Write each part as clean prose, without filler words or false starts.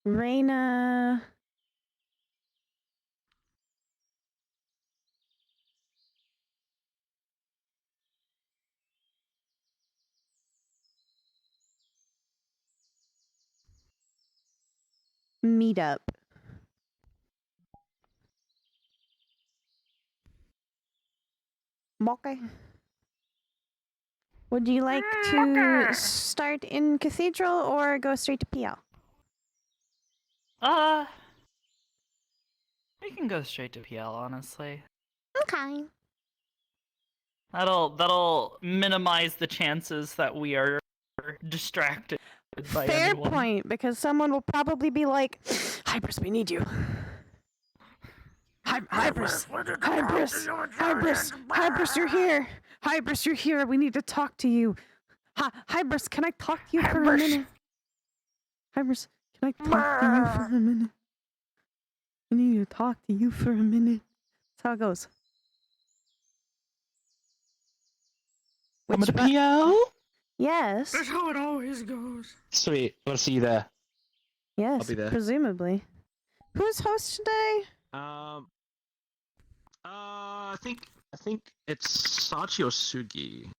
Rayna. Meetup. Okay. Would you like to start in Cathedral or go straight to PL? We can go straight to PL, honestly. Okay. That'll minimize the chances that we are distracted by Fair anyone. point, because someone will probably be like, Hybris, we need you. Hybris, you're here. Hybris, you're here. We need to talk to you. Hybris, can I talk to you for a minute? Hybris, can I talk to you for a minute? I need to talk to you for a minute. That's how it goes. Coming to PL? Yes. That's how it always goes. Sweet. I'll see you there. Yes, I'll be there. presumably. Who's host today? I think it's Sachi or Sugi.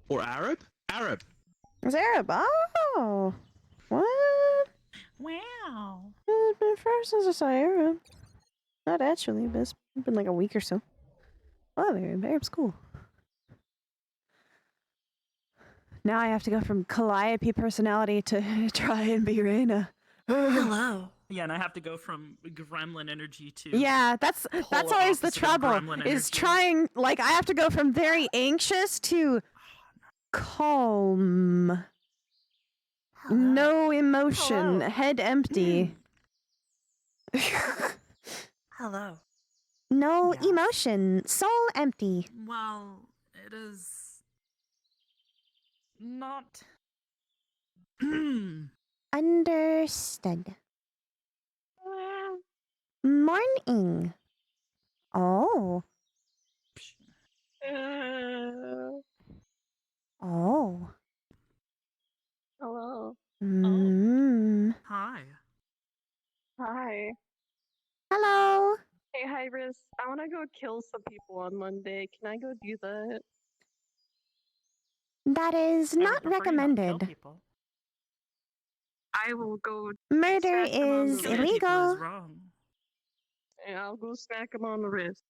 Or Arab? Arab. It's Arab. Oh. What? Wow. It's been forever since I saw Arab. Not actually, but it's been like a week or so. Oh, Arab's cool. Now I have to go from Calliope personality to try and be Rayna. Hello. Yeah, and I have to go from gremlin energy to... Yeah, that's always the trouble, is trying, like, I have to go from very anxious to calm. Hello. No emotion, head empty. Hello. No Yeah. emotion, soul empty. Well, it is... not... Understood. Morning. Oh. Oh. Hello. Hi. Hi. Hello. Hey, Hybris. I want to go kill some people on Monday. Can I go do that? That is not recommended. I will go. Murder smack them on is the Killing people illegal. is wrong. And I'll go smack them on the wrist.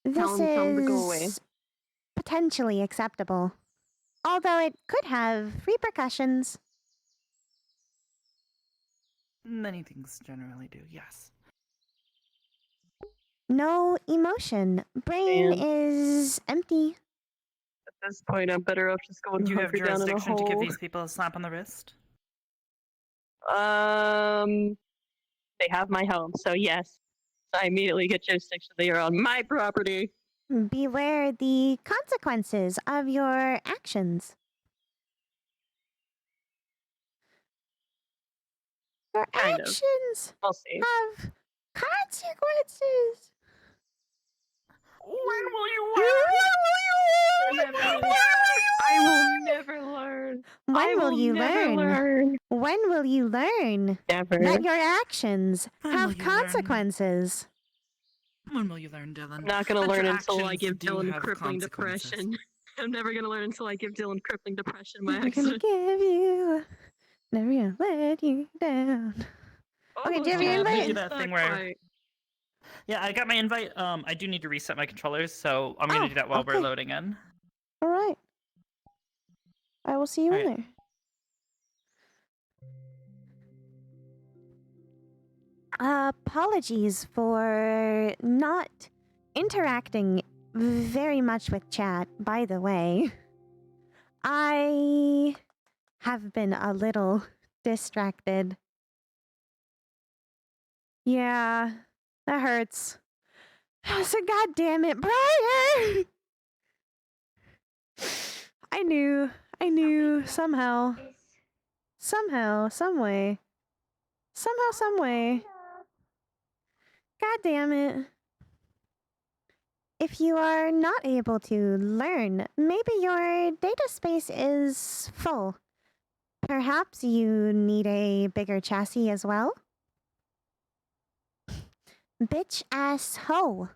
This Tell 'em to go away. is potentially acceptable, although it could have repercussions. Many things generally do, yes. No emotion. Brain Man. is empty. At this point, I'm better off just going Do you have hunker down in a jurisdiction to give hole. these people a slap on the wrist? They have my home, so yes. I immediately get jurisdiction. They are on my property. Beware the consequences of your actions. Your Kind of. actions We'll see. have consequences. When will you I will never learn. When will you never learn? When will you learn Never. that your actions When will have you learn? consequences? When will you learn, Dylan? I'm not gonna that learn your until I actions give do Dylan have crippling consequences? depression. I'm never gonna learn until I give Dylan crippling depression by Never gonna accident. give you, never gonna let you down. Okay, do you have your Yeah, invite? we do that thing where- Yeah, I got my invite. I do need to reset my controllers, so I'm gonna do that while we're okay. loading in. All right. I will see you in Alright. there. Apologies for not interacting very much with chat, by the way. I have been a little distracted. Yeah, that hurts. So goddamn it, Brian! I knew somehow, some way. God damn it. If you are not able to learn, maybe your data space is full. Perhaps you need a bigger chassis as well? Bitch ass hoe.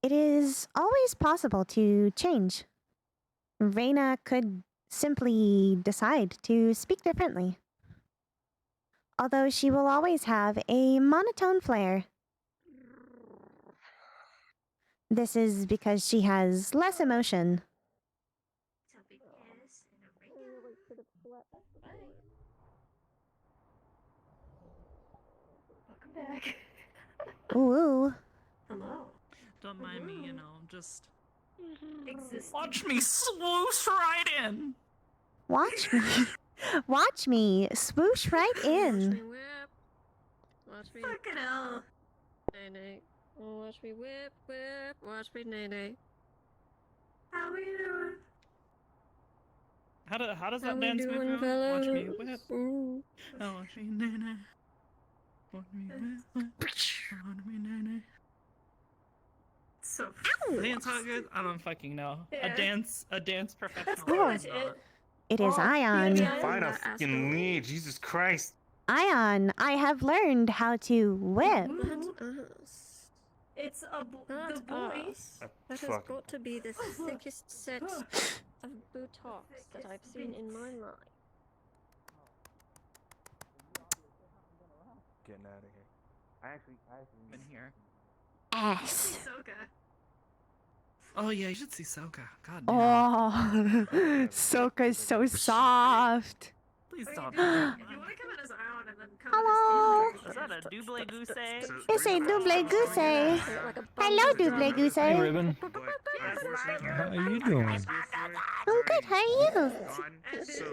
It is always possible to change. Rayna could simply decide to speak differently. Although she will always have a monotone flair. This is because she has less emotion. Welcome back. Ooh. Hello. Don't mind me, you know, just Existing. watch me swoosh right in. Watch me. Watch me swoosh right Watch me in. whip. Watch me Fucking hell. nay-nay. Watch me whip, whip. Watch me nay-nay. How we doing? How does How that we dance move doing, go? Watch me fellas? whip. Ooh. Oh, watch me nay-nay. Watch me whip. Watch me nay-nay. So Dance how good? I don't fucking know. Yeah. A dance professional. That's pretty much is, it. It is Ion. yeah. Find a That fucking ass me, Jesus Christ. Ion, I have learned how to whip. That's us. It's the That's boy. us. That has Fuck. got to be the thickest set of Botox that I've seen in my life. Getting out of here. I actually in here. Ass. Hisoka. Oh yeah, you should see Soka. God damn. Oh, Soka's so soft. Please Or stop. you do- if you want to come in as Ion and then come Hello. in as Is that a double goose? It's a double goose. Hello, double goose. Hey, Ribbon. Yes, How you doing? I'm good. How are you? So,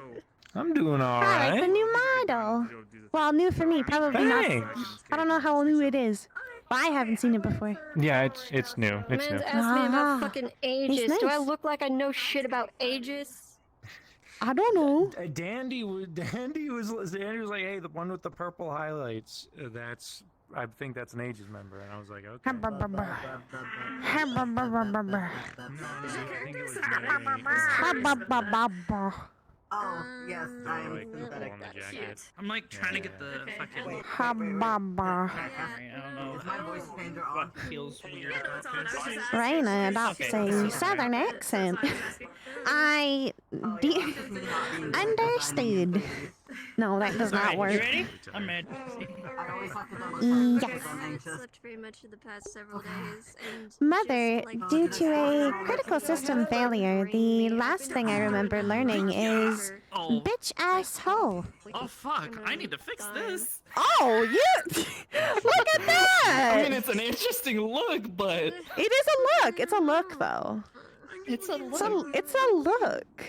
I'm doing all I like the right. new model. Well, new for me, probably not. Thanks. I don't know how new it is, but I haven't seen it before. Yeah, it's new. It's Man's new. asked me Ah, about fucking ages. Do I nice. look like I know shit about ages? I don't know. Dandy was like, hey, the one with the purple highlights. I think that's an Ages member, and I was like, okay. Hamburger. No, I think it was Mary. Oh, yes, I am Like, synthetic. on the jacket. I'm like trying to get Yeah. the Okay. fucking. Wait, Hamburger. I don't know. Is my voice changer on? What feels weird Yeah, no, about it's on. I was this. just asking. Rayna adopts Okay. a southern accent. That's why I was asking. I Oh, de- yeah, it's me not being good at understood. designing faces. No, that does not Alright, work. you ready? I'm ready. I always have to double Yes. check because I'm I haven't anxious. slept very much in the past several days, and Mother, just, like, due just to a like, critical system like, failure, brain the me. I've last been thing I remember doing learning it is for Oh. bitch ass hoe. Oh fuck! I need to fix this. Oh, yeah! Look at that! I mean, it's an interesting look, but It is a look. It's a look, though. it's a It's a, look. it's a look.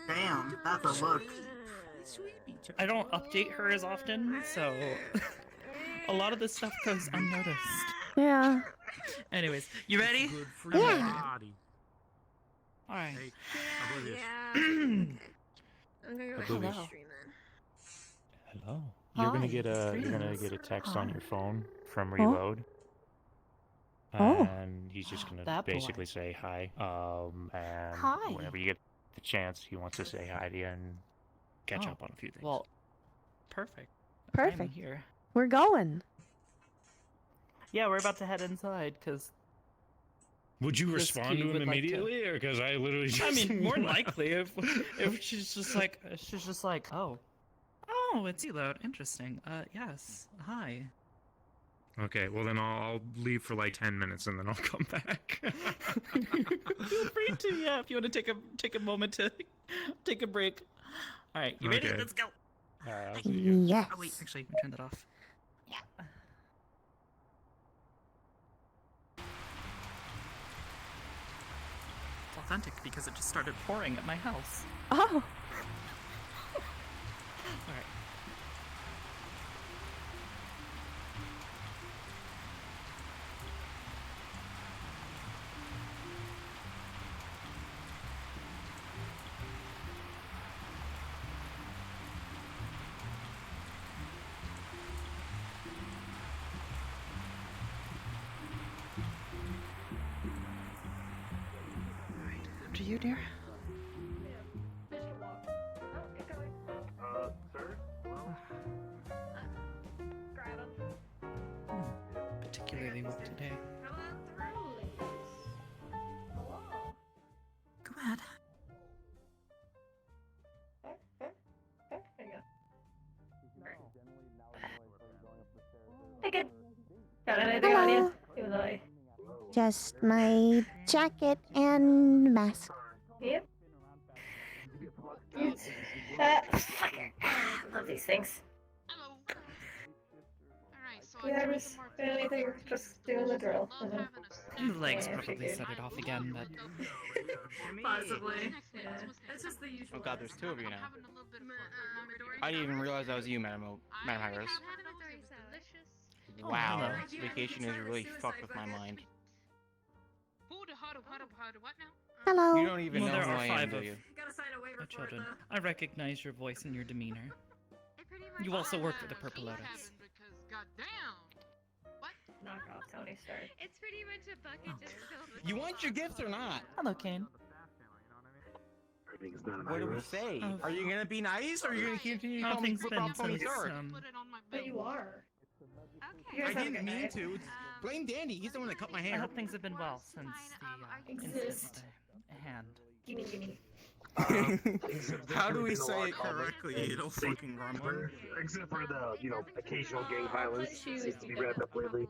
Damn, that's a look. I don't update her as often, so a lot of this stuff goes unnoticed. Yeah. Anyways, you ready? Good for Yeah. your body. All right. Hey, Yeah. Oblivious. Okay. I'm gonna go back Oblivious. to stream then. Hello. You're gonna Hi. get a text on your phone from Oh. Reload. Oh. And he's just gonna That boy. basically say hi. And Hi. whenever you get the chance, he wants to say hi to you and catch Oh, up on a few things. Well, perfect. I'm Perfect. here. We're going. Yeah, we're about to head inside because would you this respond key to him would like to- immediately, or because I literally just? I mean, more than likely if she's just like oh, it's Reload. Interesting. Yes. Hi. Okay, well then I'll leave for like 10 minutes and then I'll come back. Feel free to, yeah, if you want to take a moment to take a break. All right, you ready? Okay. Let's go. Alright, I'll see you. Yes. Oh wait, actually, let me turn that off. Yeah. It's authentic because it just started pouring at my house. Oh. All right. for you, dear? Sir? Particularly with today. Go ahead. Hey, good. Got anything on you? Even though I... Just my jacket and mask. Yep. Love these things. Hello. Alright, so Yeah, just do anything, just doing the drill. The legs Yeah, probably figured. set it off again, but Possibly. Yeah. It's just the usual. Oh god, there's two of you now. I didn't even realize that was you, Madam Iris. Wow, hello. this vacation is really fucked with my mind. Hello. You don't even Well, know there who are I am, five do of you? Gotta sign a waiver my for it, children. though. I recognize your voice and your demeanor. You also work for the Purple Lotus. Knock off Tony Stark. It's pretty much a bucket just filled with You want your gifts or not? Hello, Kane. What do we say? Oh. Are you gonna be nice, or are you gonna continue to call me Nothing's flip been off Tony since, Stark? But you are. You I guys have a didn't good mean night. to. Blame Dandy. He's the one that cut my I hair. hope things have been well since the incident Exist. with the hand. Gimme. How do we say it correctly? You don't fucking grumble. Except for the, occasional gang violence seems to be ramped up lately.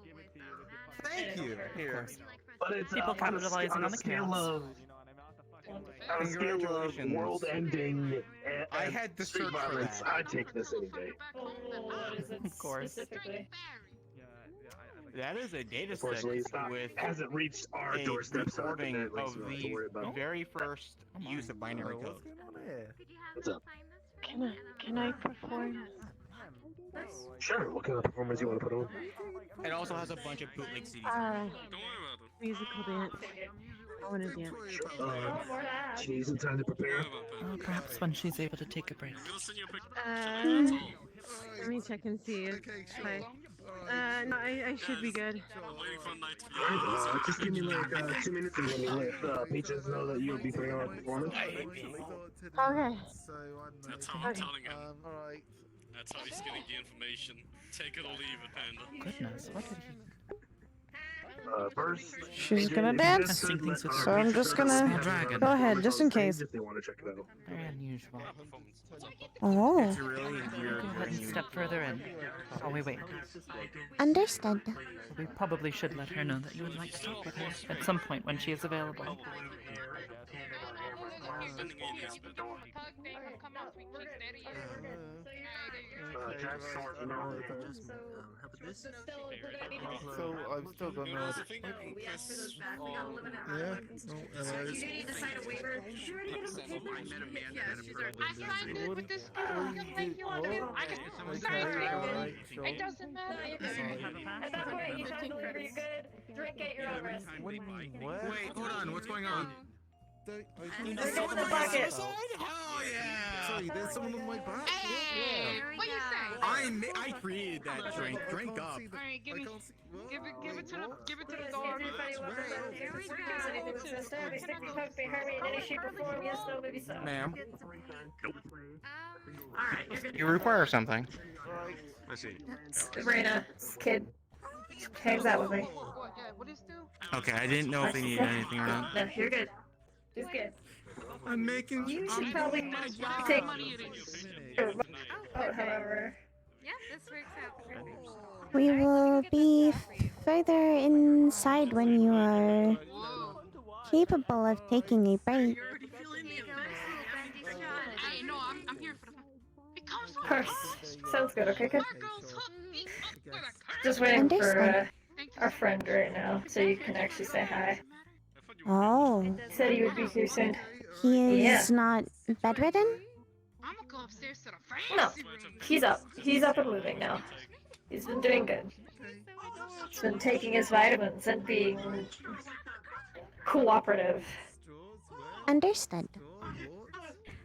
Thank you. Here. But it's People on a capitalizing on the scale chaos. of on a scale of Congratulations. world-ending I had to street search for violence, that. I'd take this any day. Oh, what is it Of course. specifically? That is a data set Unfortunately, it's not, with hasn't reached our a doorstep, so recording at least of we don't have to worry the about. very first use of binary code. What's up? Can I perform? Sure, what kind of performance you want to put on? It also has a bunch of bootleg CDs. Musical dance. I want to dance. She needs some time to prepare. Oh, perhaps when she's able to take a break. Let me check and see if no, I should be good. Just give me like 2 minutes and let me let Peaches know that you'll be putting on a performance. Okay. That's how I'm telling him. That's how he's getting the information. Take it or leave it, Panda. Goodness, what did he... First, She's AJ, gonna if you dance, just said let so our I'm Peaches just know gonna that Dragon. go ahead, on just in stage case. If they want to check it out. Very unusual. Oh, It's really weird Let's hearing you. step further in while we wait. Understood. We probably should let her know that you would like to talk with her at some point when she is available. So I'm still gonna. Yeah. You do need to sign a waiver. You already have a I signed it with this girl. Thank you. I just signed it. It doesn't matter. At that point, you sign the waiver, you're good. Drink at your own risk. What do you mean? What? Wait, hold on. What's going on? Drink in the bucket. Hell yeah! Sorry, there's someone on my back. Hey, what you say? I created that drink. Drink up. Alright, give it to the dog. Ma'am, Alright, you're good. you require something. Let's see. Rayna, this kid hangs out with me. What is do? Okay, I didn't know if they needed anything or not. No, you're good. He's good. I'm making. You should probably take Take money it is. however. Yeah, this works out perfect. We will be further inside when you are capable of taking a break. Hey, no, I'm here for the. It comes Of course. Sounds good, okay, good. Our girls hooked me up with a curve. Just waiting for Understood. our friend right now, so you can actually say hi. Oh, He said he would be here soon. he Yeah. is not bedridden? I'm gonna go upstairs to the No, fancy room. he's up. He's up and moving now. He's been doing good. He's been taking his vitamins and being cooperative. Understood.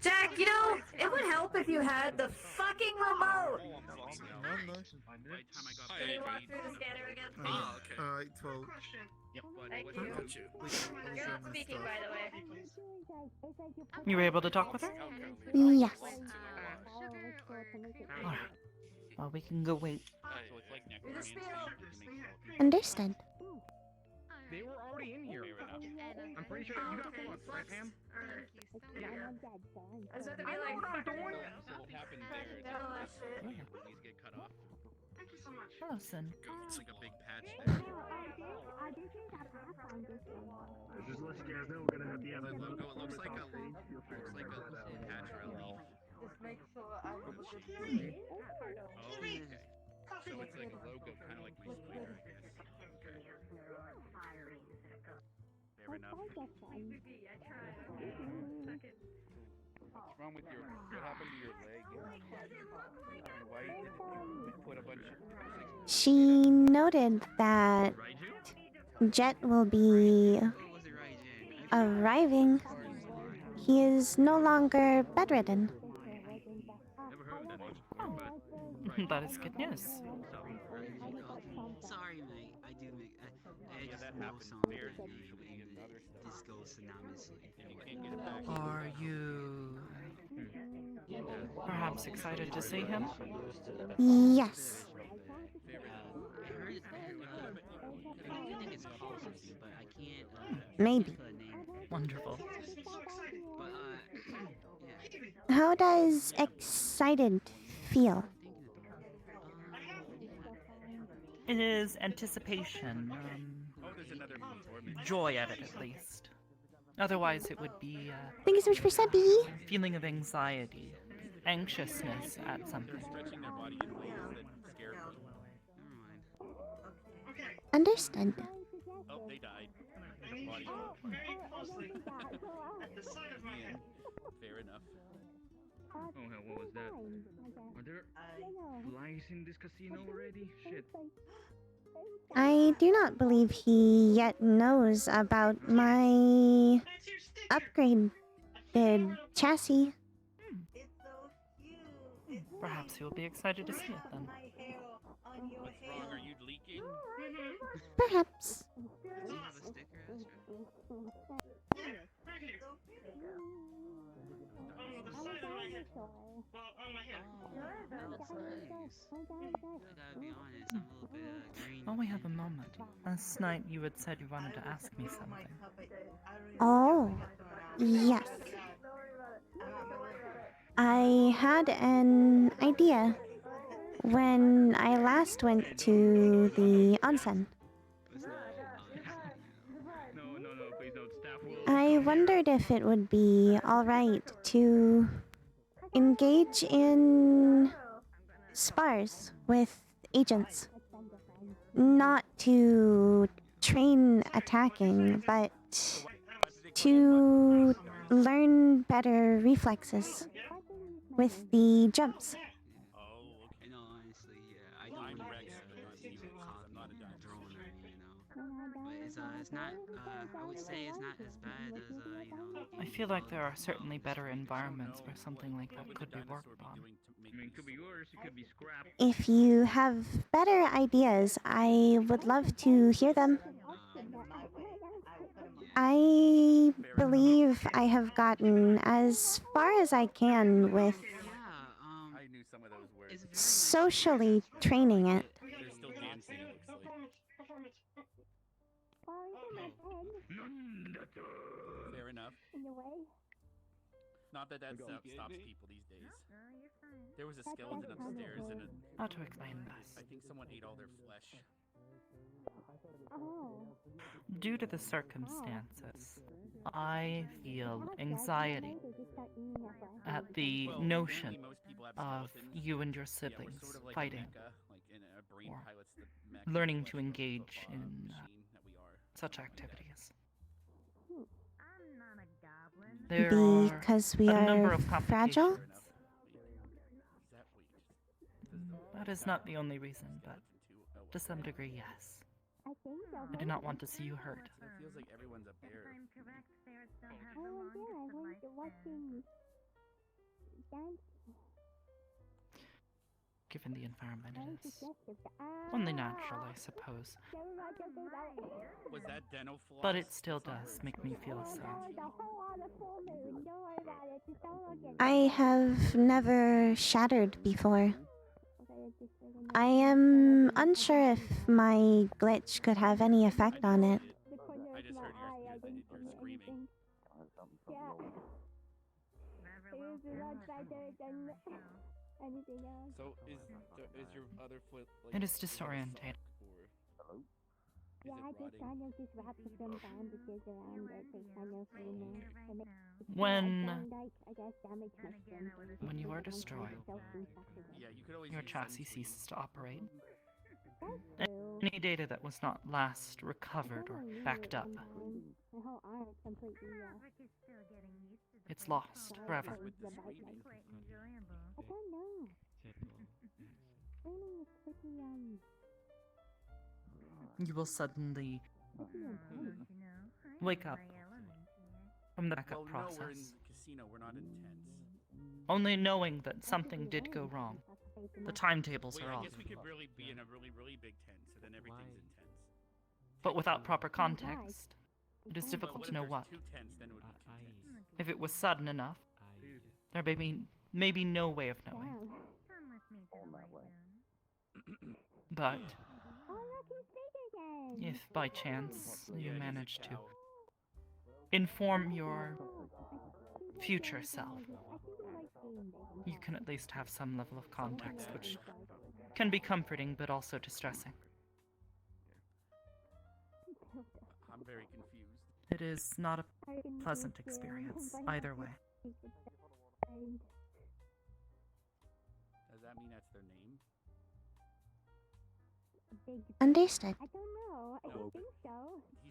Jack, you know, it would help if you had the fucking remote. No, no. Can you walk through the scanner again, please? Ah, okay. Alright, 12. Thank I you. got you. You're not speaking, by the way. You were able to talk with her? Yes. Alright. Well, we can go wait. Understood. They were already in here. I'm pretty sure you got lost, right, Pam? I was about to be like, So what happened there? These get cut off. thank you so much. Hello, Sin. It's like a big patch there. Just let you guys know we're gonna have the The other logo looks like a patch relief. Just make sure I Oh, okay. So it's like a logo, kind of like my square, I guess. Okay. Fair enough. What's wrong with your? What happened to your leg? Why did you put a bunch of? She noted that Jet will be arriving. He is no longer bedridden. Never heard of that much. That is good news. Sorry, mate. I do make. I just that know happens. something. Bears usually and other stuff. This goes synonymously. And you can't get it back. Are you perhaps excited to see him? Yes. I heard. I think it's called something, but I can't. Maybe. Put a name. Wonderful. But yeah. How does excited feel? It is anticipation, Oh, there's another performance. joy at it at least. Otherwise, it would be Thank you so much for Sebby. a feeling of anxiety, anxiousness at something. They're stretching their body in ways that scare people. Never mind. Understood. Oh, they died. Their body. Yeah, fair enough. Oh hell, what was that? Are there flies in this casino already? Shit. I do not believe he yet knows about my upgraded chassis. Perhaps he will be excited to see it then. What's wrong? Are you leaking? Perhaps. Do you have a sticker, Astra? That's nice. I gotta be honest, I'm a little bit green. While we have a moment, last night you had said you wanted to ask me something. Oh, yes. I had an idea when I last went to the onsen. No, please don't. Staff will. I wondered if it would be alright to engage in spars with agents. Not to train attacking, but to learn better reflexes with the jumps. Oh, okay. You know, honestly, yeah, I don't I'm want Rex. to get caught I'm not a in giant drone or anything, you know. But it's not. I would say it's not as bad as you know. I feel like there are certainly better environments where something like that could be worked on. I mean, it could be yours. It could be scrap. If you have better ideas, I would love to hear them. I believe I have gotten as far as I can with I knew some of those words. socially training it. They're still dancing. It looks like. Fair enough. Not that stops people these days. There was a skeleton upstairs and How to explain this? I think someone ate all their flesh. Due to the circumstances, I feel anxiety at the notion of you and your siblings fighting or learning to engage in such activities. There Because are we a number are of fragile? complications. That is not the only reason, but to some degree, yes. I do not want to see you hurt. It feels like everyone's up there. Given the environment, it is only natural, I suppose. Was that dental floss? But it still does make me feel so. I have never shattered before. I am unsure if my glitch could have any effect on it. I just heard you're screaming. So is your other foot like? It is disorientated. When you are destroyed, your chassis ceases to operate. Any data that was not last recovered or backed up, it's lost forever. You will suddenly wake up from the backup Well, no, we're in process, the casino. We're not intense. only knowing that something did go wrong. The timetables Wait, are I off. guess we could really be in a really big tent, so then everything's intense. But without proper context, it is But difficult what to if know there's what. 2 tents, then it would be 2 tents. If it was sudden enough, there may be no way of knowing. But if by chance you manage to inform your future self, you can at least have some level of context, which can be comforting but also distressing. I'm very confused. It is not a pleasant experience, either way. Does that mean that's their name? Understood. No, he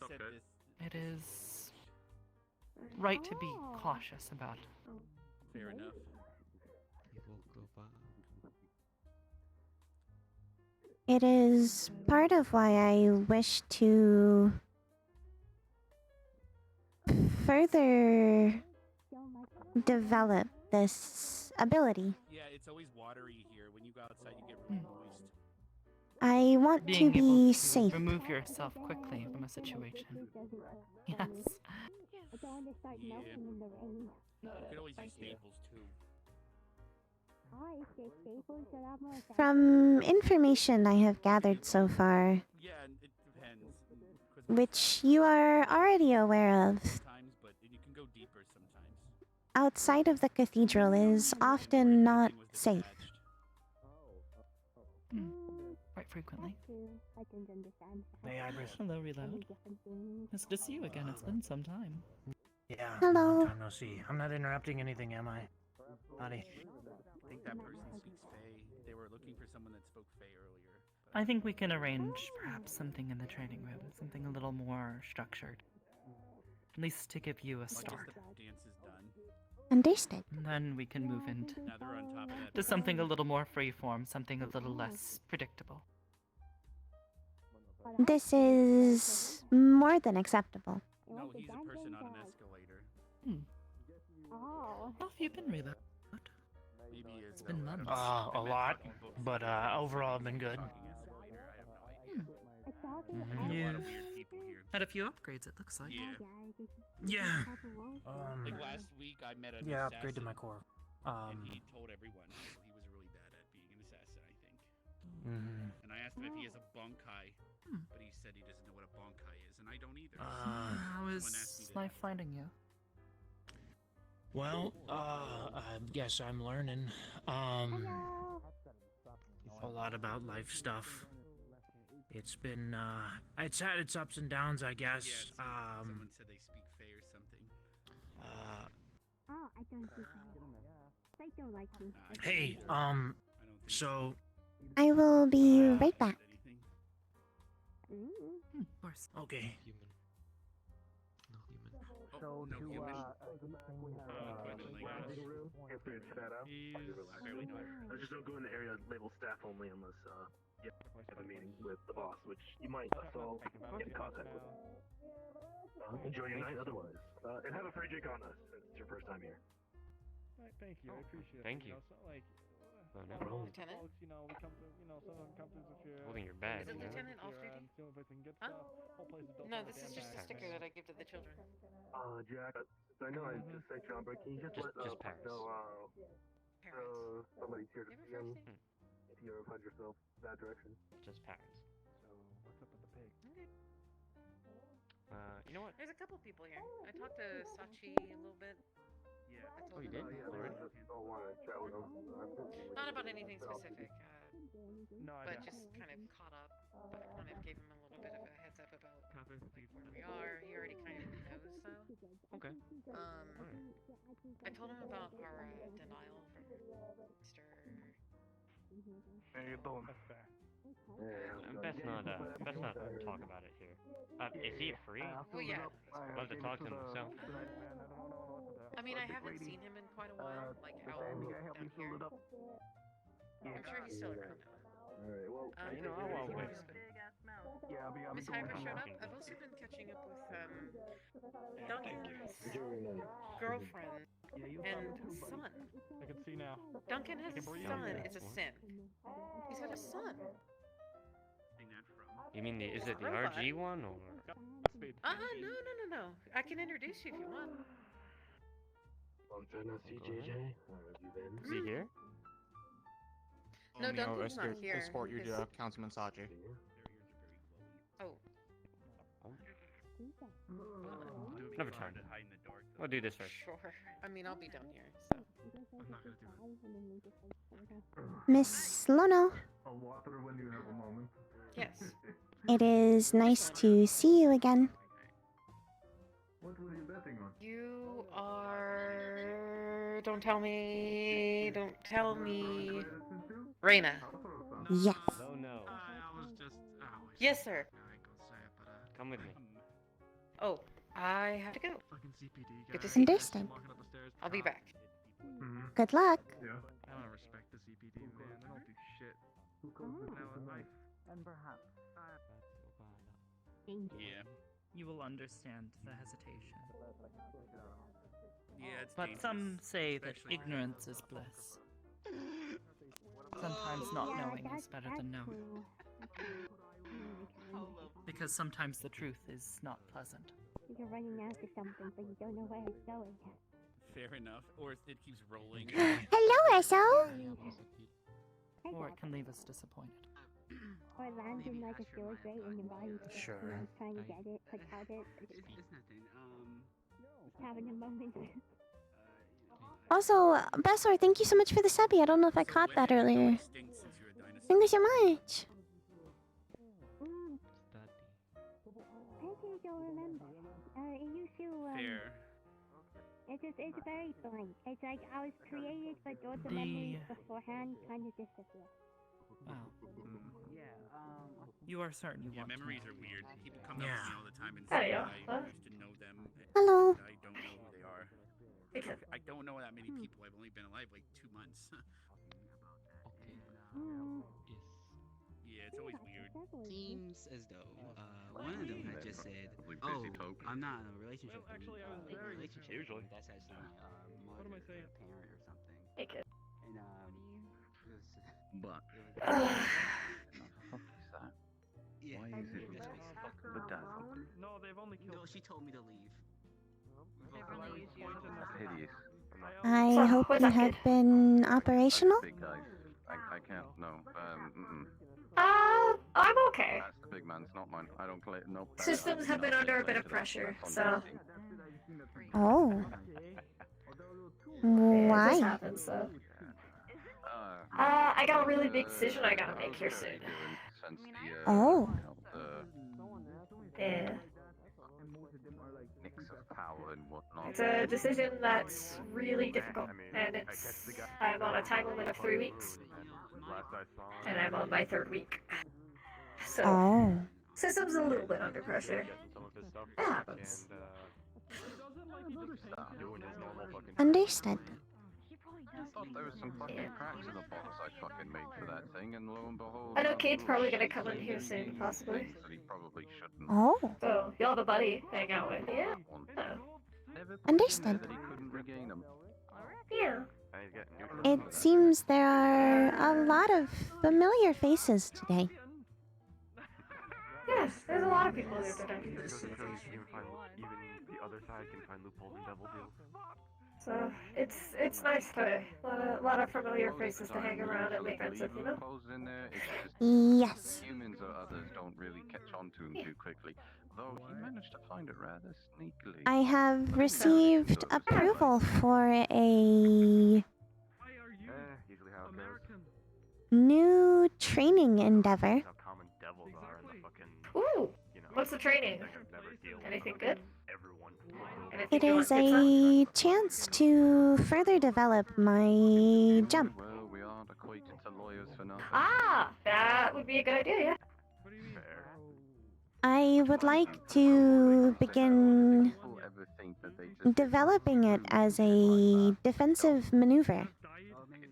said this. It is right to be cautious about. Fair enough. It is part of why I wish to further develop this ability. Yeah, it's always watery here. When you go outside, you get really moist. I want to Being able be to safe. remove yourself quickly from a situation. Yes. Yeah. You could always use staples too. From information I have gathered so far, Yeah, it depends. which you are already aware of, Sometimes, but you can go deeper sometimes. outside of the cathedral is often not safe. Quite frequently. Hey, Iris. Hello, Reload. Nice to see you again. It's been some time. Yeah. Hello. Long time no see. I'm not interrupting anything, am I? Howdy. I think that person speaks Fey. They were looking for someone that spoke Fey earlier. I think we can arrange perhaps something in the training room, something a little more structured. At least to give you a Once start. the dance is done. Understood. And then we can move into Now they're on top of that. to something a little more freeform, something a little less predictable. This is more than acceptable. No, he's a person on an escalator. How have you been, Reload? Maybe It's been months. A lot, but overall I've been good. You've had a few upgrades, it looks like. Yeah. Like last week, I met an Yeah, assassin, upgrade to my core. and he told everyone he was really bad at being an assassin, I think. And I asked him if he has a bunkai, but he said he doesn't know what a bunkai is, and I don't either. How is life finding you? Well, I guess I'm learning. A lot about life stuff. It's been, it's had its ups and downs, I guess. Yeah, someone said they speak Fey or something. Hey, so... I will be right back. Of course. Okay. So no human. Feel free to set up. Just don't go in the area labeled staff only unless you have a meeting with the boss, which you might also get in contact with. Enjoy your night otherwise. And have a free drink on us since it's your first time here. Thank you, I appreciate it. Thank you. It's not like, Oh, no. Lieutenant? folks, we come to, some of them come to us here. Holding your badge, Is it you know? Lieutenant off duty? See if I can get Huh? stuff. Whole place is built No, on this is damn just a back. sticker that I give to the children. Jack, I know I just sent you on, but can you just let Just Paris. somebody's here to You have a see him first name? if you ever find yourself that direction. Just Paris. So, what's up with the pig? Okay. You know what? There's a couple people here. I talked to Sachi a little bit. Yeah. I told Oh, you him did? about- Already? Don't want to chat with him. Not about anything specific, No, I but don't. just kind of caught up. I kind of gave him a little bit of a heads up about like where we are. He already kind of knows though. Okay. I told him about our denial from Mr. Hey, boom. That's fair. Best not talk about it here. Is he free? Well, yeah. I'd love to talk to him myself. I mean, I haven't seen him in quite a while, like out down here. I'm sure he's still around now. Alright, well, I won't wait. yeah, Miss Hyper showed up. I've also been catching up with Duncan's girlfriend and son. I can see now. Duncan has a son. It's a sin. He's got a son. You mean is it the Robot. RG one or? No. I can introduce you if you want. Long time no see, JJ. How have you been? Is he here? No, Duncan's not here. Escort you His- to Councilman Saji. Oh. Never time. We'll do this first. Sure. I mean, I'll be down here, so. I'm not gonna do it. Miss Lono, I'll walk through when you have a moment. Yes. it is nice to see you again. What were you betting on? You are. Don't tell me. Rayna. Yes. Oh no. I was just. Yes, sir. I ain't gonna say it, but Come with me. Oh, I have to go. fucking CPD Good to guy. see you. Understood. Walking up the stairs. I'll be back. Good luck. Yeah. I don't respect the CPD, man. They don't do shit. And perhaps. Yeah. You will understand the hesitation. Yeah, it's But dangerous, some say that especially- ignorance is bliss. Sometimes not knowing is better than knowing. Because sometimes the truth is not pleasant. You're running after something, but you don't know where it's going. Fair enough. Or it keeps rolling. Hello, SO. Or it can leave us disappointed. Or landing like a feels right in your body. Sure. Trying to get it, like out it. It's nothing. Just having a moment. Also, Bessor, thank you so much for the subby. I don't know if I caught that earlier. Thank you so much. I think you'll remember. It used to, Fair. it's very blank. It's like I was created, but all the memories beforehand kind of disappear. Wow. You are certain you Yeah, want memories to are know. weird. People come up to me all the time and There say you that go. I used to know them. Hello. And I don't know who they are. I don't know that many people. I've only been alive like 2 months. Yeah, it's always weird. Seems as though one of them had just said, "Oh, I'm not in a relationship." Well, actually, I was with very- relationship. Usually. That's actually my What am I saying? parent or something. Hey, kid. And it was. But Yeah. why is it That's basically- bedazzled? No, they've only killed. No, she told me to leave. Hideous. I hope you have been operational. Big guys. I can't. No. I'm okay. That's the big man's, not mine. I don't play. No. Systems have been under a bit of pressure, so. Oh. Yeah, this Why? happens, though. I got a really big decision I gotta make here soon. Oh. Yeah. Mix of power and whatnot. It's a decision that's really difficult, and I'm on a time limit of 3 weeks, and I'm on my 3rd week. So, Oh. system's a little bit under pressure. It happens. Understood. I thought there was some fucking cracks in the box I fucking made for that thing, and lo and behold. I know Kate's probably gonna come in here soon, possibly. That he probably shouldn't. Oh. So, you'll have a buddy to hang out with, yeah? Never put in there Understood. that he couldn't regain them. Yeah. It seems there are a lot of familiar faces today. Yes, there's a lot of people there today. Even the other side can find loopholes in devil deals. So it's nice today. A lot of familiar faces to hang around and make friends with, you know? In there, it's just Yes. humans or others don't really catch on to him too quickly. Though he managed to find it rather sneakily. I have received approval for a Usually how it goes. new training endeavor. How common devils are in the fucking. Ooh! What's the training? Anything good? It is a chance to further develop my jump. Well, we aren't equated to lawyers for nothing. Ah! That would be a good idea, yeah. I would like to begin developing it as a defensive maneuver.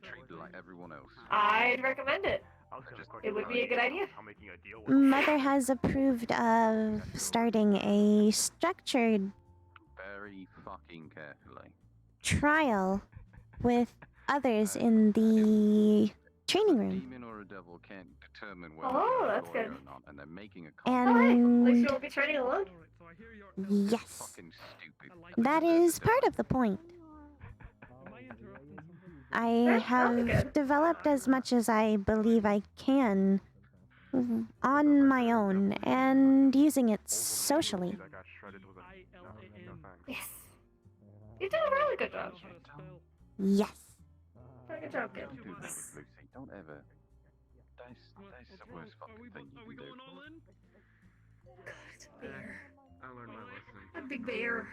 Treated like everyone else. I'd recommend it. It would be a good idea. Mother has approved of starting a structured Very fucking carefully. trial with others in the training room. Demon or a devil can't determine whether Oh, they're a that's lawyer good. or not, and they're making a At least And you won't be training alone. yes, fucking stupid. that is part of the point. I have developed as much as I believe I can on my own and using it socially. Yes. You did a really good job. Yes. Good job, kid. Don't do that with Lucy. Don't ever. That's the worst fucking thing you can do. It's a bear. I learned my lesson. A big bear.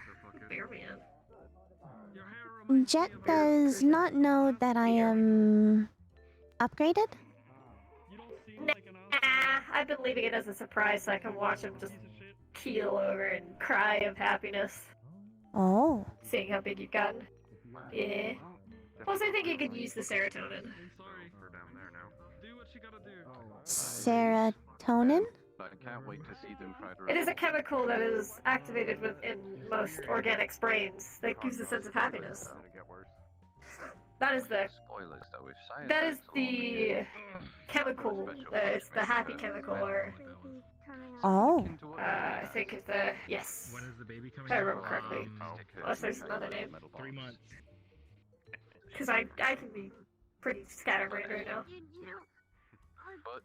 Bear man. Jet does not know that I am upgraded. Nah, I've been leaving it as a surprise so I can watch him just keel over and cry of happiness. Oh. Seeing how big you've gotten. Yeah. Plus, I think you could use the serotonin. Serotonin? I can't wait to see them try to. It is a chemical that is activated within most organic brains that gives a sense of happiness. That is the Spoilers, though. If science that is acts along the chemical. It's the happy chemical, or Oh. I think it's the yes. When is the baby coming? If I remember correctly. Unless there's another name. 3 months. Because I can be pretty scatterbrained right now.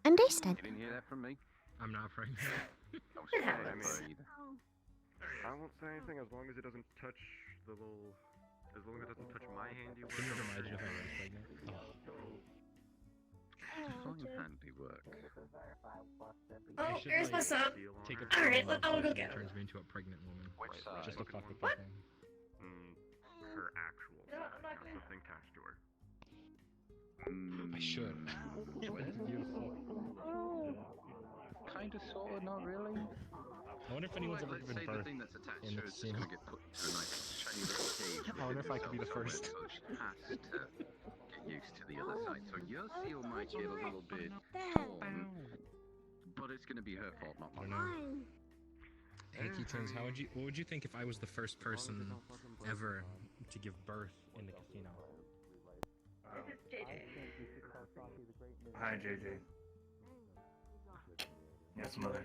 Understood. You didn't hear that from me? I'm not pregnant. It happens. I won't say anything as long as it doesn't touch the little. As long as it doesn't touch my handiwork. Can you imagine if I was pregnant? Fine handiwork. Oh, there's my son. Take a Alright, I'll go get her. Turns me into a pregnant woman. Which side? Just to fuck with What? people. Her actual No, side, I'm not not gonna- something attached to her. I should. It's beautiful. Kinda, sorta, not really. I wonder if anyone's ever Let's given say the birth thing that's attached in to the her is just casino. gonna get put into a nice shiny little cage. I wonder if I could be the within first. itself, so she has to get used to the other side. So your seal might get a little bit torn, but it's gonna be her fault, not I don't mine. know. Hey, Keytones, what would you think if I was the first person ever to give birth in the casino? Hi, JJ. Yes, mother.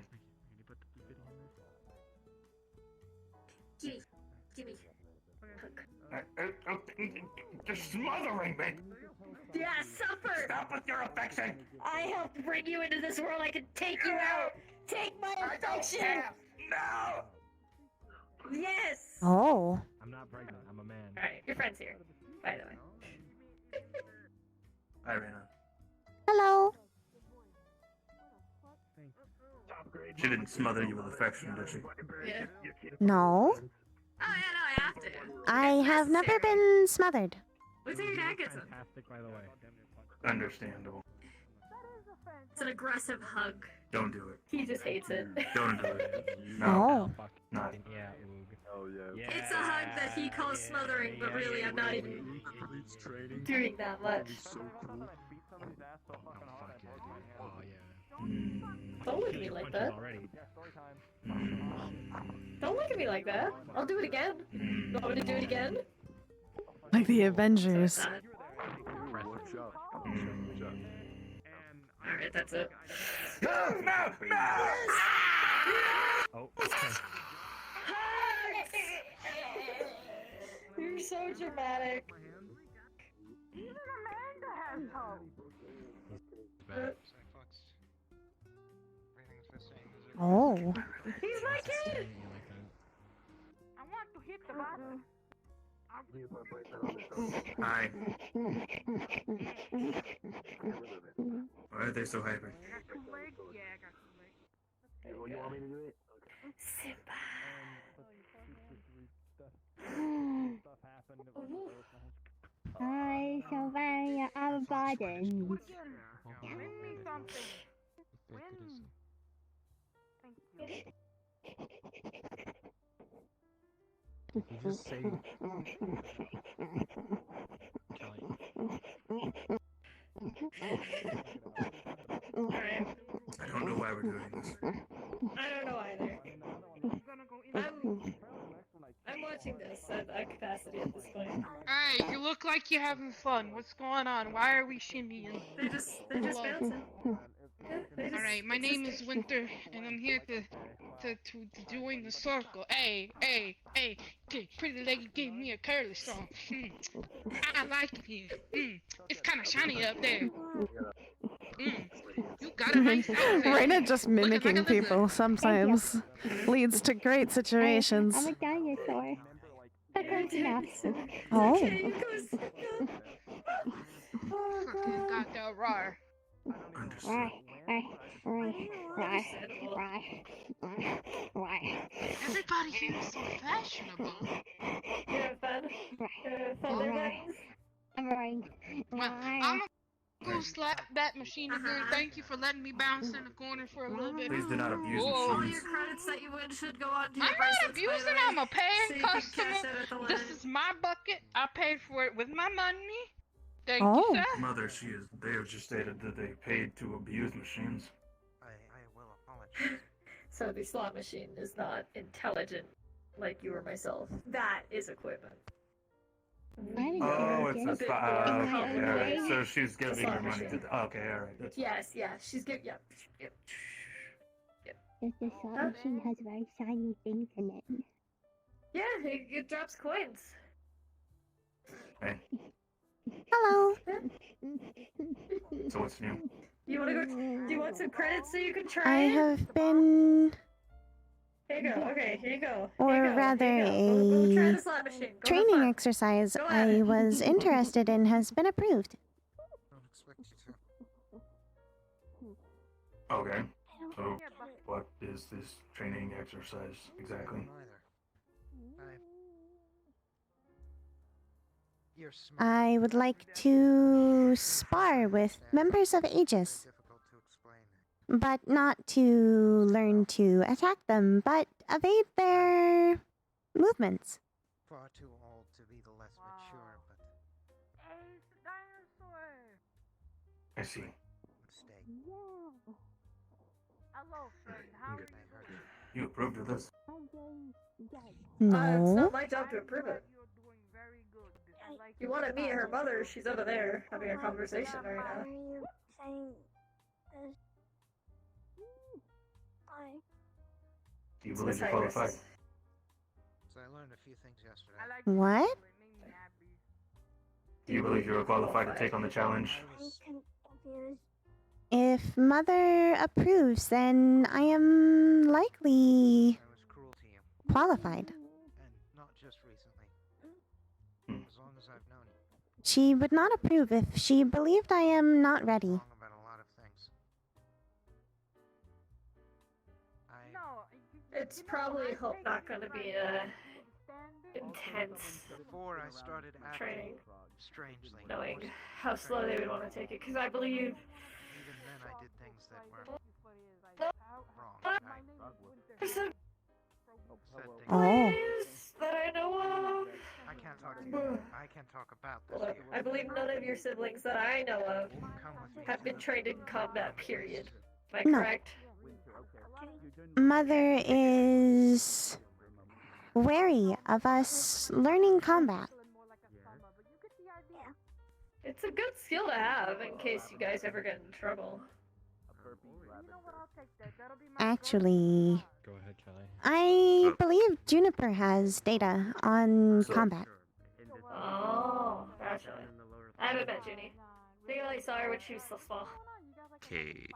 Gimme. You're smothering me! Yeah, suffer! Stop with your affection! I helped bring you into this world. I can take you out. Take my affection. No! Yes. Oh. I'm not pregnant. I'm a man. All right, your friend's here. By the way. Hi, Rayna. Hello. She didn't smother you with affection, did she? Yeah. No. Oh yeah, no, I have to. I have never been smothered. What's your dad gets him? Fantastic, by the way. Understandable. It's an aggressive hug. Don't do it. He just hates it. Don't do it. Oh. Fuck. Not. Yeah, oog. Oh yeah. It's a hug that he calls smothering, but really I'm not even doing that much. Oh, fuck yeah, dude. Oh, yeah. Don't look at me like that. Already. Don't look at me like that. I'll do it again. You want me to do it again? Like the Avengers. Alright, that's it. Oh, okay. You're so dramatic. Oh. He's my kid! I want to hit the button. Hi. Why are they so hyper? You want me to do it? Simba. Hi, Sylvania, I'm Biden. Win me something. Win. Thank you. Did you just say I don't know why we're doing this. I don't know either. I'm watching this at capacity at this point. Alright, you look like you're having fun. What's going on? Why are we shimmying? They're just bouncing. Alright, my name is Winter, and I'm here to join the circle. Hey, pretty lady gave me a curly song. I like it here. It's kind of shiny up there. You got a nice outfit. Rayna just mimicking people sometimes leads to great situations. I'm a dinosaur. Oh. Fucking got that roar. Everybody here is so fashionable. You have fun? I'm right. Well, I'm gonna go slap that machine again. Thank you for letting me bounce in the corner for a little bit. Please do not abuse All machines. your credits that you win should go on to I'm your not bracelets, by the abusing. way, I'm a so paying you can cash customer. out at the This line. is my bucket. I paid for it with my money. Thank Oh. you, sir. Mother, they have just stated that they paid to abuse machines. I will apologize. So the slot machine is not intelligent like you or myself. That is equipment. Oh, it's a bit spot. more Okay, alright. complicated. So she's giving Slot her money to machine. the. Okay, alright. That's Yes, she's good. Yep. The slot machine has very shiny things in it. Yeah, it drops coins. Hey. Hello. So what's new? You wanna go? Do you want some credits so you can try I it? have been, Here you go. Okay, here you go. or Here you go. rather Here you go. Go try a the slot machine. Go have training fun. exercise Go at I it. was interested in has been approved. Don't expect you to. Okay. So what is this training exercise exactly? You're smart. I would like to spar with members of Aegis, Difficult to explain. but not to learn to attack them, but evade their movements. Far too old to be the less mature, but I see. mistake. Hello, friend. How I heard you. You approved of this? It's No. not my job to approve it. You want to meet her mother? She's over there having a conversation right now. you saying this? Do you believe you're qualified? So I learned a few things yesterday. What? Do you believe you're qualified to take on the challenge? If Mother approves, then I am likely I was cruel to you, qualified. and not just recently. As long as I've known you. She would not approve if she believed I am not ready. Wrong about a lot of things. It's probably not going to be intense Before I started acting training, strangely, knowing how slow they would want to take it. Because I believe even then I did things that were wrong. there's some Said things. Oh. ways that I know of. I can't talk to you. I can't talk about this. Look, I believe none of your siblings that I know of Come with me. have been trained in combat, period. Am I No. correct? Mother is wary of us learning combat. It's a good skill to have in case you guys ever get in trouble. Actually, Go ahead, Kelly. I believe Juniper has data on combat. Oh, gotcha. I haven't met Junie. I think I only saw her when she was so small. Kate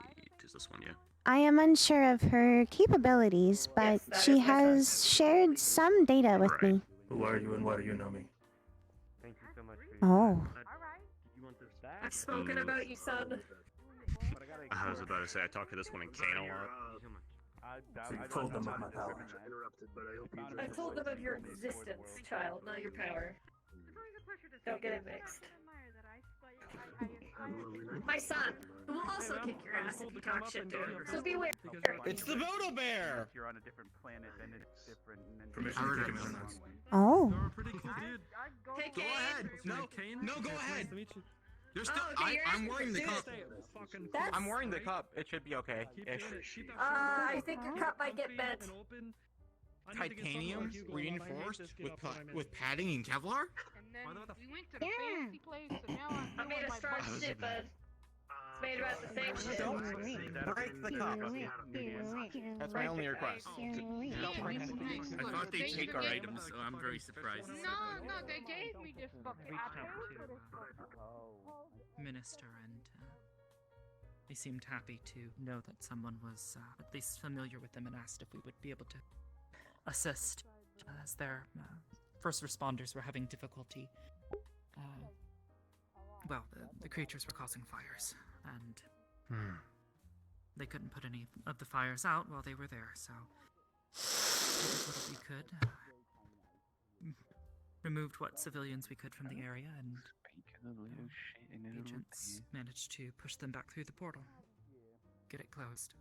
is this one, yeah? I am unsure of her capabilities, but that she is my son. has shared some data with me. Who are you and why do you know me? Thank you so much for Oh. I've spoken about you, son. I was about to say, I talked to this one in Kane a lot. So you told them of my power. I told them of your existence, child, not your power. Don't get it mixed. My son, who will also kick your ass if you talk shit to him, so beware. It's the Bodo Bear! If you're on a different planet, then it's different. And then Permission to take him in. Oh. You're a pretty cool dude. Hey, Go ahead. No, go ahead. You're still. I'm wearing the cup. I'm wearing the cup. It should be okay. I think your cup might get bent. Titanium reinforced with padding and Kevlar. And then we went to the fancy place, so now I made a strong shit, bud. It's made about the same shit. Break the cup. That's my only request. Don't break it. I thought they take our items, so I'm very surprised. No, they gave me this fucking Minister, and they seemed happy to know that someone was at least familiar with them and asked if we would be able to assist, as their first responders were having difficulty. The creatures were causing fires, and they couldn't put any of the fires out while they were there, so we did what we could. Removed what civilians we could from the area, and agents managed to push them back through the portal. Get it closed.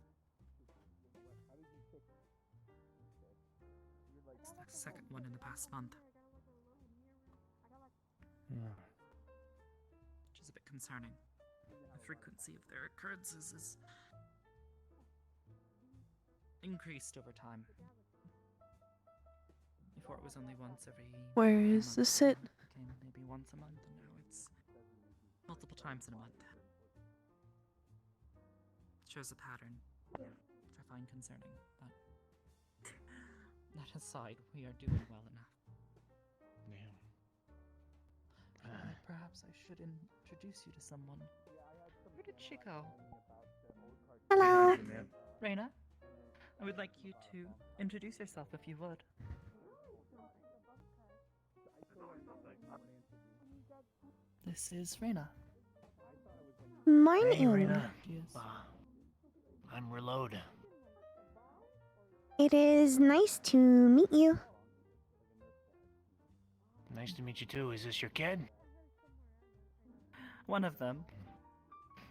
It's the second one in the past month. Which is a bit concerning. The frequency of their occurrences is increased over time. Before it was only once every... Where is this it? Became maybe once a month, and now it's multiple times in a month. It shows a pattern, which I find concerning, but that aside, we are doing well enough. Perhaps I should introduce you to someone. Where did she go? Hello. Rayna, I would like you to introduce yourself if you would. This is Rayna. Morning. Hey, Rayna. Yes. I'm Reload. It is nice to meet you. Nice to meet you too. Is this your kid? One of them.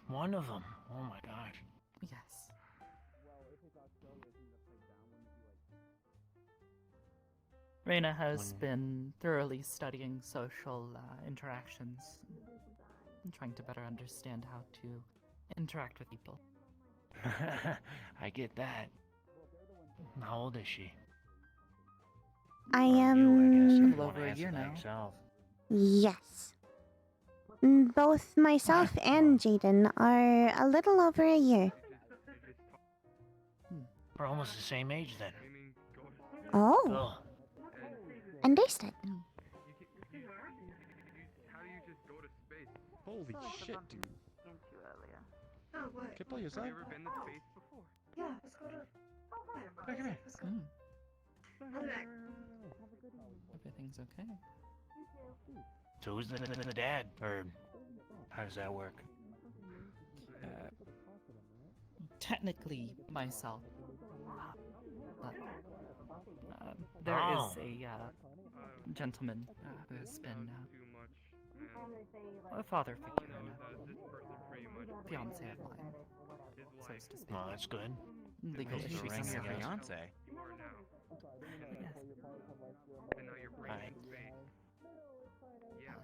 One of them. Oh my gosh. Yes. Rayna has been thoroughly studying social interactions and trying to better understand how to interact with people. I get that. How old is she? I am... A little over a year now. Yes. Both myself and Jaden are a little over a year. We're almost the same age then. Oh. Understood. Holy shit, dude. Oh, what? Can I play yourself? Have you ever been to space before? Yeah, let's go to... Come here. Everything's okay. So who's the dad? Or how does that work? Technically, myself. But there is a gentleman who has been a father figure and a fiance of mine, so to speak. Well, that's good. Legal This is issues. ring and your everything. fiance.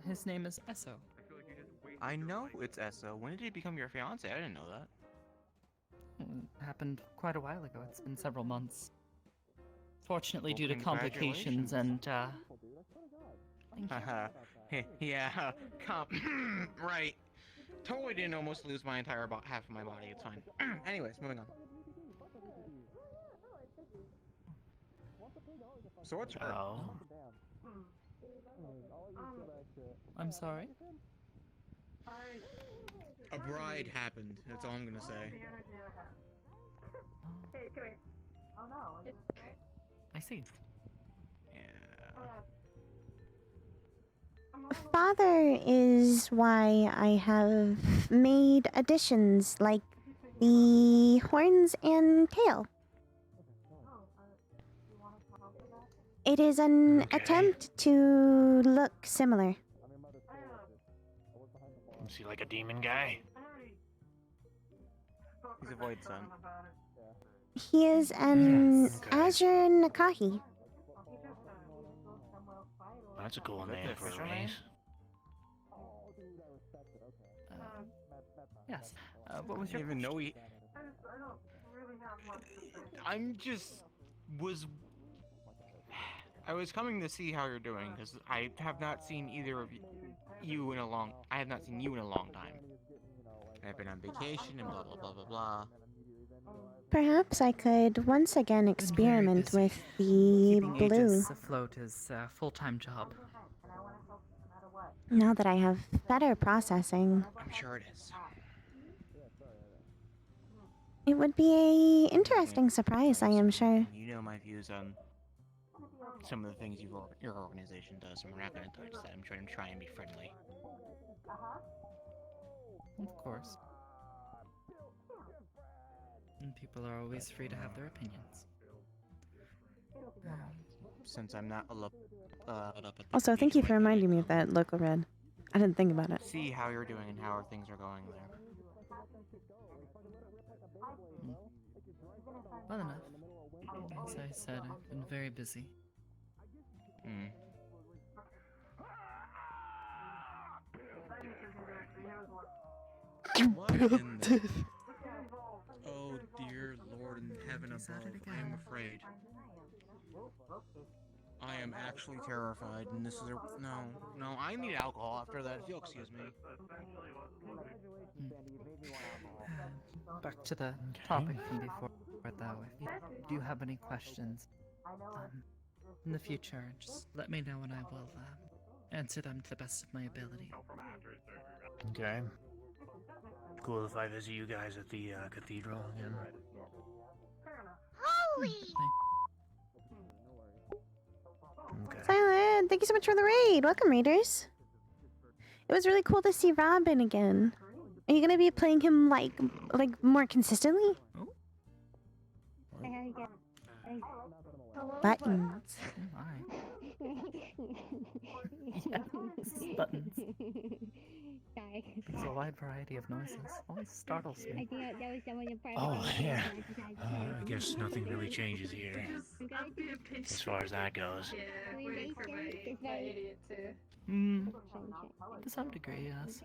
His name is Esso. I know it's Esso. When did he become your fiance? I didn't know that. Happened quite a while ago. It's been several months. Fortunately, Well, due to complications and thank you. Yeah, right. Totally didn't almost lose my entire half of my body. It's fine. Anyways, moving on. So what's her? Oh. I'm sorry? A bride happened. That's all I'm gonna say. I see. Father is why I have made additions like the horns and tail. It is an attempt to look similar. Is he like a demon guy? He's a void son. He is an Azure Nakahi. That's a cool name for a official race. Yes. What was I your didn't even know he. I was coming to see how you're doing because I have not seen either of you in a long. I have not seen you in a long time. I've been on vacation and blah blah blah blah blah. Perhaps I could once again experiment with the Keeping blue. Aegis afloat is a full-time job. Now that I have better processing, I'm sure it is. it would be a interesting surprise, I am sure. You know my views on some of the things your organization does, and we're not going to touch that. I'm trying to try and be friendly. Of course. And people are always free to have their opinions. Since I'm not up at the Also, thank you for reminding me of that local red. I didn't think about it. see how you're doing and how things are going there. Well enough. As I said, I've been very busy. What in the... Oh dear Lord in heaven above, I am afraid. I am actually terrified, and this is a... No, I need alcohol after that, if you'll excuse me. Back to the topic from before, though. If you do have any questions in the future, just let me know and I will answer them to the best of my ability. Okay. Cool if I visit you guys at the cathedral again. Holy! Okay. Silent, thank you so much for the raid. Welcome, raiders. It was really cool to see Robin again. Are you gonna be playing him like more consistently? Buttons. Yes, buttons. There's a wide variety of noises. Always startles me. Oh, yeah. I guess nothing really changes here. As far as that goes. To some degree, yes.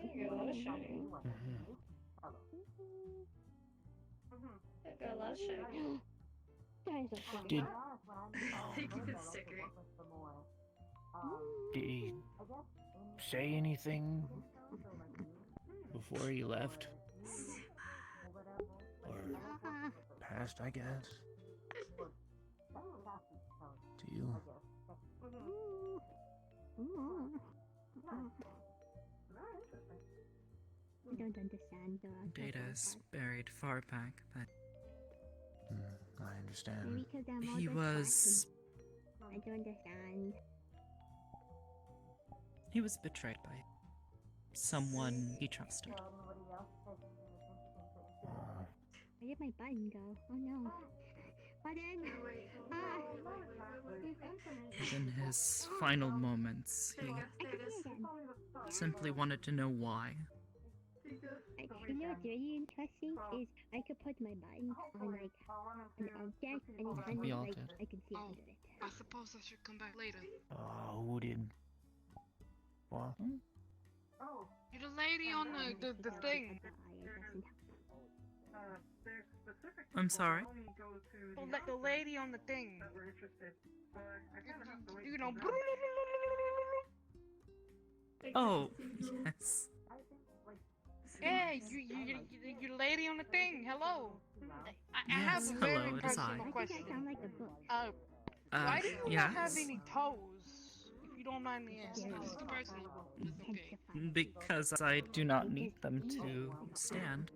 Got a lot of shit. Did he say anything before he left? Or passed, I guess? To you? I don't understand though. Data is buried far back, but I understand. he was... I don't understand. He was betrayed by someone he trusted. Where did my button go? Oh no. Button! In his final moments, he simply wanted to know why. You know what's really interesting is I could put my button on like an object and it kind We of all like did. I can see under it. I suppose I should come back later. Who did? What? You're the lady on the thing. I'm sorry? The lady on the thing. You know. Oh, yes. Hey, you lady on the thing. Hello. I have Yes, a very hello, it is I. personal question. Uh, Why do you not have yes. any toes? If you don't mind me asking, just a personal. It's okay. Because I do not need them to stand.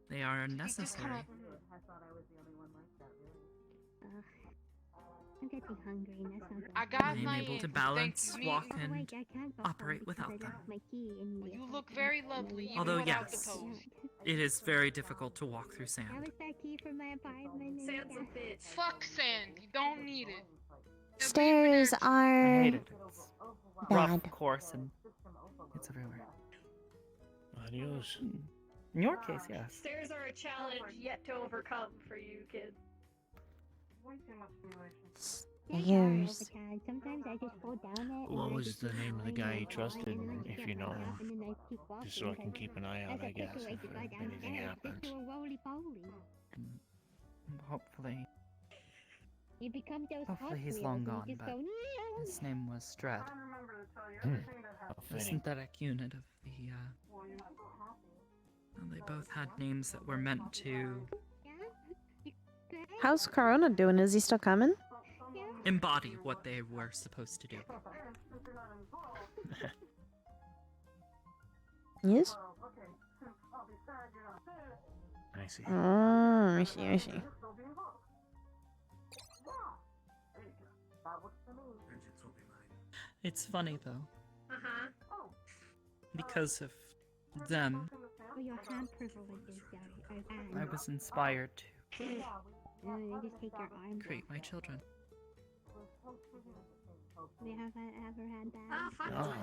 They are necessary. I'm getting hungry, and that's not good. I got I'm my able to answer. balance, Thank you. walk, Oh, and wait, I can't go operate home without because I them. left my key in the You look very lovely, even Although, without yes, the toes. it is very difficult to walk through That sand. was that key for my apartment. Sand's a bitch. Fuck sand. You don't need it. Stairs I are hate it. It's rough, bad. of course, and it's everywhere. Adios. In your case, yes. Stairs are a challenge yet to overcome for you, kid. Stairs. Sometimes I just fall down it. What was the name of the guy you trusted, if you know him? Just so I can keep an eye out, I guess, if anything happens. Hopefully. You become those Hopefully he's Hot long Wheels and gone, you just but go, his name was Dredd. How The fitting. synthetic unit of the, well, they both had names that were meant to How's Corona doing? Is he still coming? embody what they were supposed to do. Yes? I see. Oh, I see, I see. It's funny, though, Uh-huh. because of them, Oh, your hand privileges, I was inspired to you just take your arm. create my children. We haven't ever had that. Oh, fuck Oh.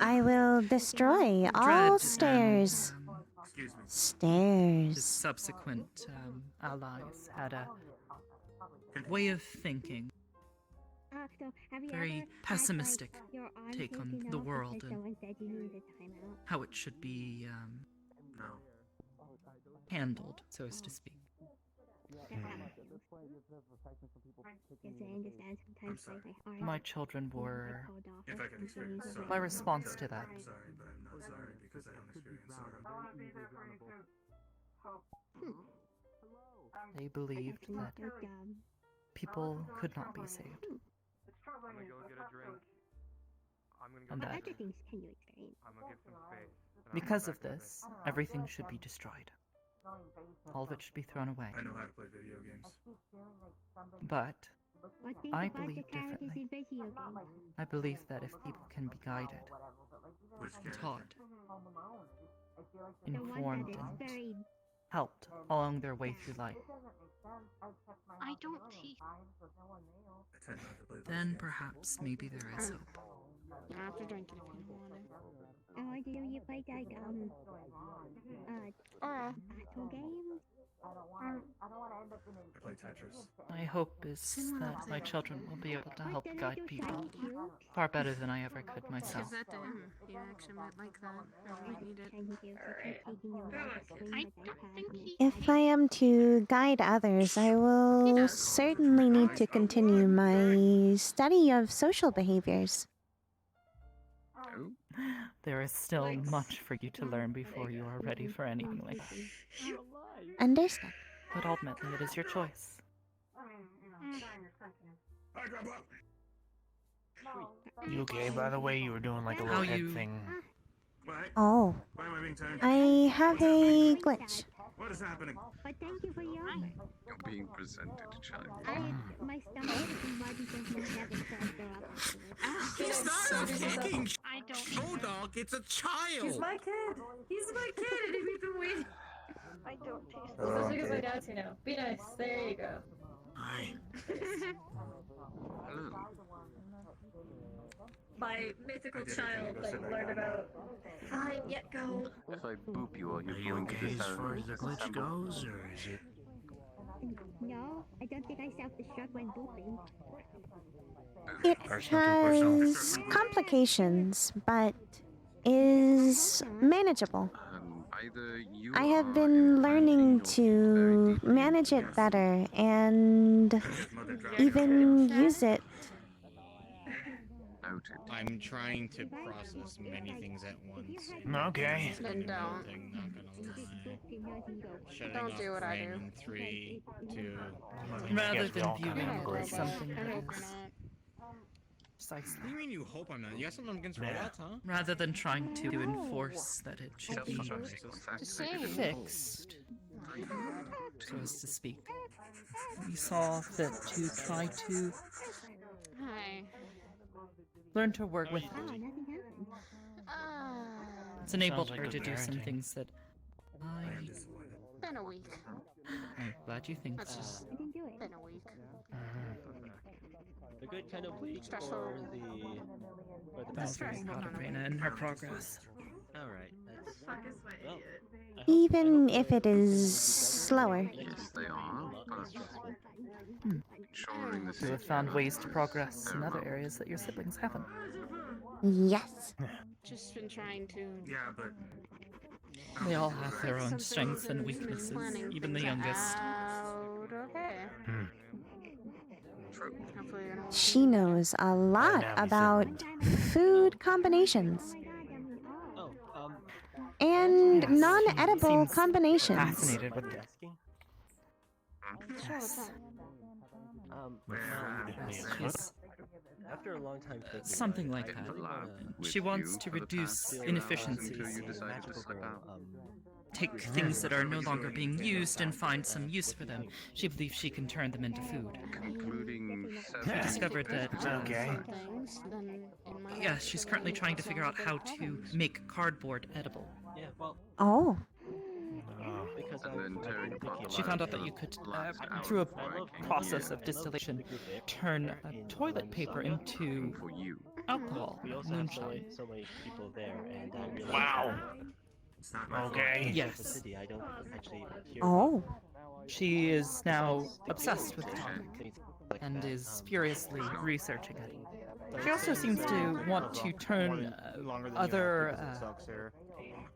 I will destroy all Dredd stairs. and, Excuse me. his Stairs. subsequent allies had a way of thinking, So, have you very ever pessimistic had, like, your arm take on taken the off world because and someone said you needed a timeout? how it should be No. handled, so as to speak. Yes, I understand sometimes like my arm My children were pulled off If I can experience sorrow. my response to that. I'm sorry, but I'm not sorry because I don't experience sorrow. They believed that people could not be saved, I'm gonna go get a drink. I'm gonna go and get a that Other drink. things can you experience? I'm gonna get some space. and I'll because come of back in a this, second. everything should be destroyed. All of it should be thrown away. I know how to play video games. But What things I about the believe characters differently. in video games? I believe that if people can be guided, Which taught, The one informed, that is and very helped along their way through life, I don't teach. I tend not to play those then games. perhaps maybe there is hope. You don't have to drink it if you don't want it. Oh, do you play like battle games? I play Tetris. My hope is that my children will be able to help guide people far better than I ever could myself. Give that to him. He actually might like that. I might need it. Thank you. I don't think he If I am to guide others, I will certainly need to continue my study of social behaviors. There is still much for you to learn before you are ready for anything like that. Understand. But ultimately, it is your choice. You okay, by the way? You were doing like a How little head you- thing. Oh, Why am I being turned? I have a glitch. What is happening? But thank you for yawning. You're being presented, child. My stomach and body doesn't have it up. He's not a kicking I don't. dog. It's a child. He's my kid. He's my kid, and we've been waiting. I don't taste. Oh, That's because my okay. dad's here now. Be nice. There you go. Hi. Hello. My mythical I did it. child Go that sit you back learned down. about. Fine, yet go. If I boop you while you're Are you going to okay as disarm far me, as the glitch goes, or is it? No, I don't think I self-destruct when booping. It Personal to personal. has complications, but is manageable. either you I have are been learning to manage it better and even use it Noted. I'm trying to process many things at once. Okay. Then don't. Not gonna lie. Shutting Don't off do what I brain do. in 3, 2. Rather guess we than all kinda viewing agree. something I that hope is not. precisely. What do you mean you hope I'm not? You got something against robots, huh? Rather than trying to enforce that it should be fixed, so as to speak. We saw fit to try to Hi. learn to work with it. It's enabled Sounds like her to good do some parenting. things that Been a week. I'm glad you think That's so. just been a week. The good kind of week Stressful. or the Don't worry about it, Rayna, and her progress. Alright, that's well, Even if it is slower. Yes, they are. Ensuring the You have found ways to progress in other areas that your siblings haven't. Yes. Just been trying to. Yeah, but They all have their own Some strengths things and and weaknesses, planning even the things youngest. out. Okay. Hopefully I don't. She knows a lot about food combinations and non-edible combinations. Fascinated with it. Yes. She's after a long time thinking something about like it, I that. really wanna She wants to reduce inefficiencies, take things that are no longer being used and find some use for them. She believes she can turn them into food. She discovered that. Okay. Things, then in my Yeah, she's currently trying to figure out how to make cardboard edible. Yeah, well, Oh. because She found out that you could, through a process of distillation, turn toilet paper into alcohol, we also have moonshine. so many people there, and I realized Wow. Okay. that the Yes. city, I don't actually hear Oh. She is now obsessed with the topic and is furiously researching it. She also seems to want to turn other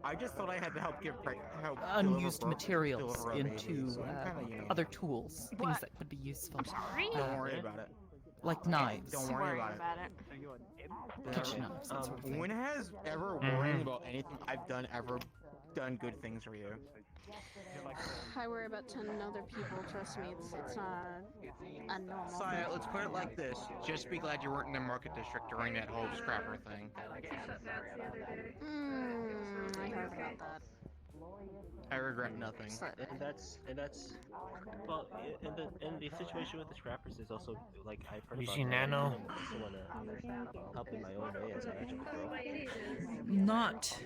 I just thought I had to help give help unused deliver materials deliver into babies. Kinda, you know. other tools, things that could be useful. Don't worry about it. Like knives. Don't worry about it. Kitchen knives, that sort of thing. When has ever worrying about anything I've done ever done good things for you? I worry about 10 other people. Trust me, it's not a normal. Saya, let's put it like this. Just be glad you weren't in the market district during that whole scrapper thing. I heard about that. I regret nothing. And that's well, in the situation with the scrappers is also like I've heard You about see that, Nano? and I also want to help in my own way as an actual girl. Not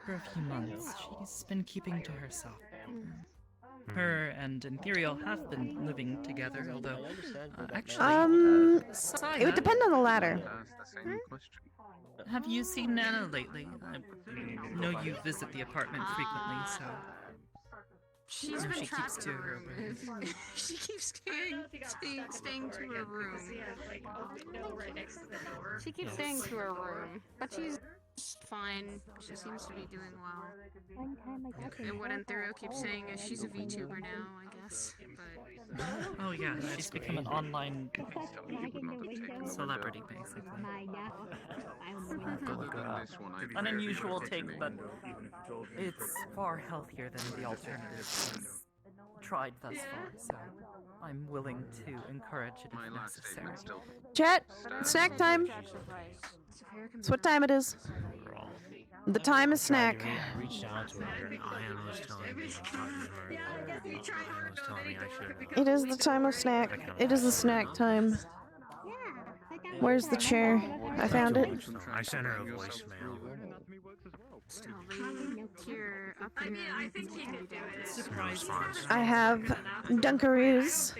for a few months. She's been keeping to herself. Her and Ethereal have been living together, although actually, It would depend on the latter. Have you seen Nana lately? I know you visit the apartment frequently, so She's No, been she trapped keeps in to her her room. She keeps staying to her room. She keeps staying to her room, but she's fine. She seems to be doing well. And what Anthero keeps saying is she's a VTuber now, I guess. But oh yeah, she's become an online celebrity, basically. An unusual take, but it's far healthier than the alternatives she's tried thus far, so I'm willing to encourage it if necessary. Chat, snack time. That's what time it is. The time is snack. Reached out to her. Ian was telling me I was talking to her. Ian was telling me I should. It is the time of snack. It is the snack time. Where's the chair? I found it. I sent her a voicemail. Here, up here, I think he can do it. No response. I have Dunkaroos.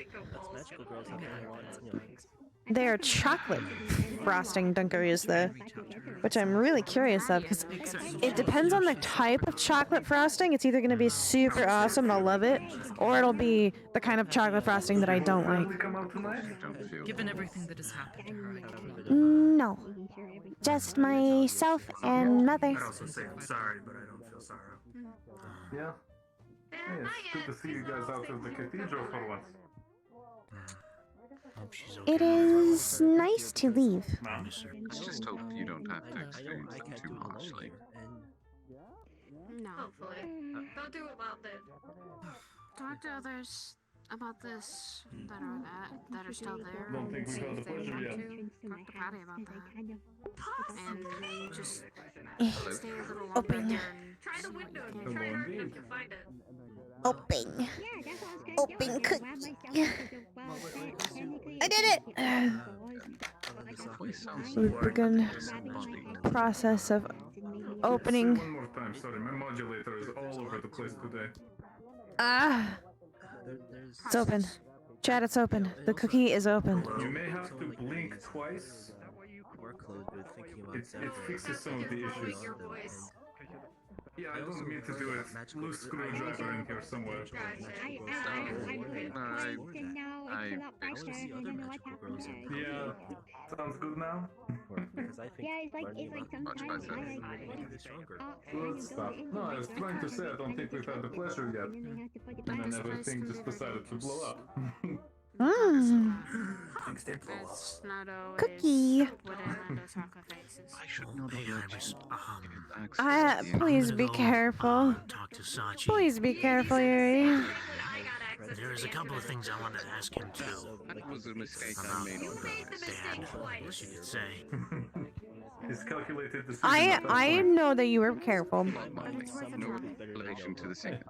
They are chocolate frosting Dunkaroos, though, which I'm really curious of because it depends on the type of chocolate frosting. It's either going to be super awesome and I'll love it, or it'll be the kind of chocolate frosting that I don't like. Given everything that has happened to her, I cannot. No. Just myself and mother. I'd also say I'm sorry, but I don't feel sorrow. Yeah. Hey, it's good to see you guys out of the cathedral for once. Hope she's okay. It is nice to leave. Let's just hope you don't have to experience them too harshly. No. Hopefully. Don't do it while dead. Talk to others about this that are still there. Don't think we've See had the if they pleasure want yet. to talk to Patty about that. And just Hello? stay a little longer Open. here. Try the window. Try harder if you find it. Open. Open cookie. I did it! We've begun process of opening. One more time, sorry, my modulator is all over the place today. Ah! It's open. Chad, it's open. The cookie is open. You may have to blink twice. It fixes some of the issues. Yeah, I don't mean to do it. Loose screwdriver in here somewhere. Yeah, sounds good now. Yeah, it's like sometimes Good stuff. No, I was trying to say I don't think we've had the pleasure yet. And then everything just decided to blow up. Mmm. It's not always Cookie. what Amanda sacrifices. I should know that. Please be careful. Talk to Sachi. Please be careful, Yuri. There's a couple of things I wanted to ask him too. That was a mistake I made on purpose. Dad, I guess you could say. He's calculated the I know that you were careful. No relation to the secret.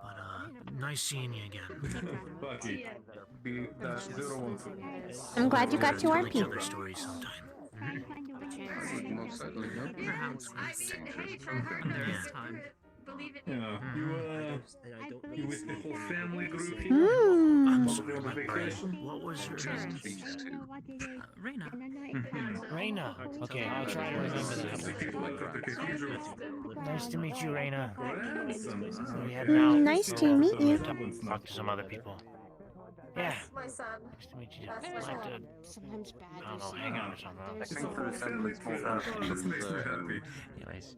Nice seeing you again. Bucky, B-012. I'm glad you got your RP. Other stories sometime. I would most certainly hope Perhaps when there is time. Yeah, you with the whole family group here? Mm. Over on the vacation? What was your name? Rayna. Rayna. Okay, I'll try to remember that. Nice to meet you, Rayna. We head now. Nice to meet you. Talk to some other people. Yeah. My son. Nice to meet you. I'd like to, Sometimes bad. I don't know, hang out or something. I think the family's more happy. This makes me happy. Anyways,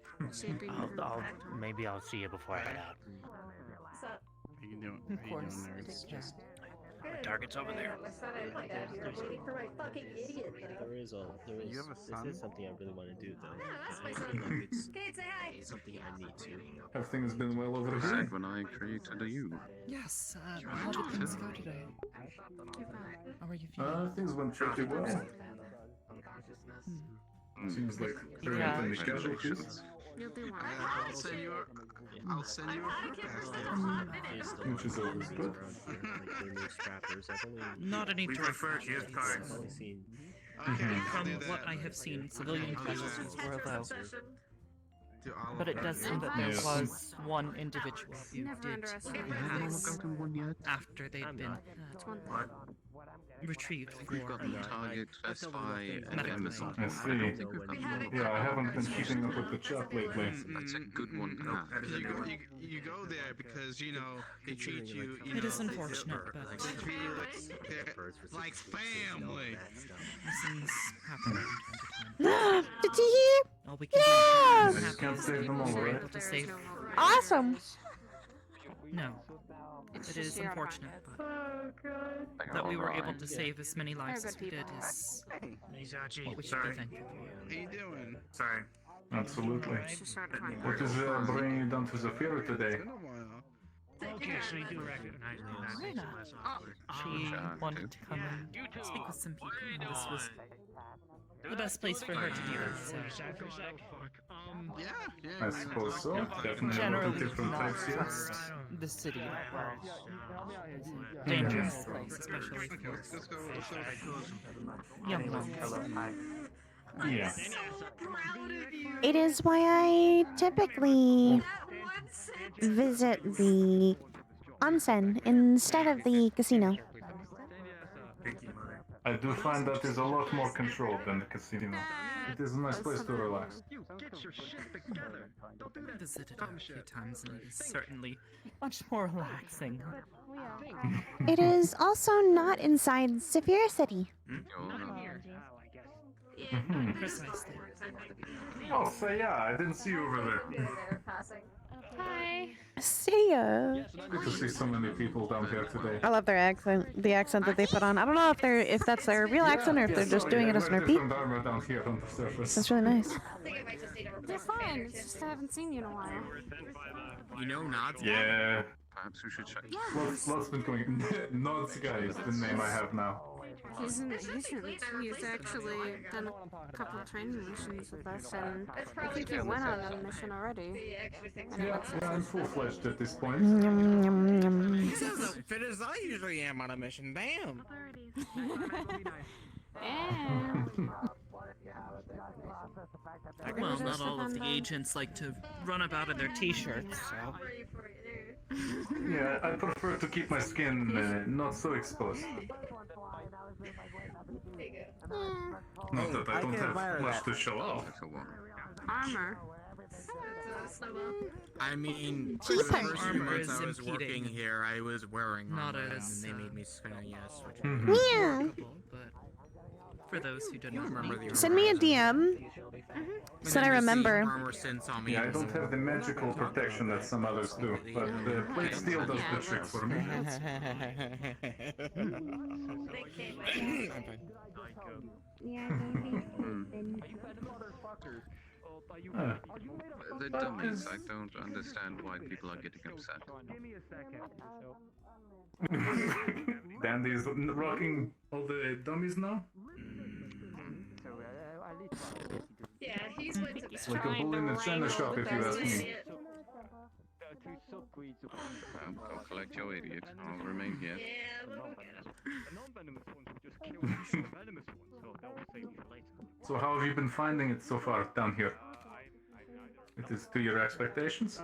maybe I'll see you before I head out. What's up? How you doing? Of course, it is just. The target's over there. My son is like that. I'm waiting for my fucking idiot. You have a son? This is something I really want to do, though. Yeah, that's my I son. feel like it's Kate, say hi. something I need to. Everything's been well over here. Said when I created you. Yes, how did things go today? How are you feeling? Things went pretty well. Seems like there aren't any casualties. You'll do one. I'll send you a Which is always good. Not any direct gift cards. From what I have seen, civilian casualties were low. But it does seem that there was one individual who Never did underestimate pass One yet? after they'd been It's one thing. retrieved We've got for the target, Vespi, and Emerson. I I see. don't think we've got more. Yeah, I haven't been keeping up with the chat lately. That's a good one to have. You go there because you know they treat you. It is unfortunate, but They treat you like family. these things happen from time to time. Did you hear? All we can Yeah! do is Can't save them all, we were right? able to save. Awesome. No, it is unfortunate, but that we were able to save as many lives as we did is what we should be thankful for. How you doing? Sorry. Absolutely. What is bringing you down to Zafira today? Okay, so you do recognize me. That makes it less awkward. She wanted to come and speak with some people, and this was the best place for her to do that. So I suppose so. Definitely a lot of generally different not types here. trust the city that well. It's a dangerous place, especially for young ones. Yeah. It is why I typically visit the onsen instead of the casino. I do find that is a lot more controlled than the casino. It is a nice place to relax. I visited it a few times, and it is certainly much more relaxing. It is also not inside Zafira City. Precisely. Oh, so yeah, I didn't see you over there. Hi. See ya. Good to see so many people down here today. I love their accent, the accent that they put on. I don't know if that's their real accent or if they're just doing it as an repeat. Different armor down here on the surface. That's really nice. You're fine. It's just I haven't seen you in a while. You know Nods? Yeah. Perhaps we should check. What's been going? Nods guy is the name I have now. He's an agent. He's actually done a couple of training missions with us, and I think he went on a mission already. Yeah, I'm full-fledged at this point. He's as fit as I usually am on a mission. Damn. Well, not all of the agents like to run about in their t-shirts, so... Yeah, I prefer to keep my skin not so exposed. Not that I don't have much to show off. Armor. I mean, for the first few months I was working here, I was wearing Not armor, as, and they made me switch. Yeah. For those who do not remember the Send me a DM. Said I remember. Yeah, I don't have the magical protection that some others do, but the plate steel does the trick for me. The dummies, I don't understand why people are getting upset. Dandy is rocking all the dummies now? Yeah, he's went to It's like a bull in a china shop if you ask me. Go collect your idiot. I'll remain here. So how have you been finding it so far down here? It is to your expectations?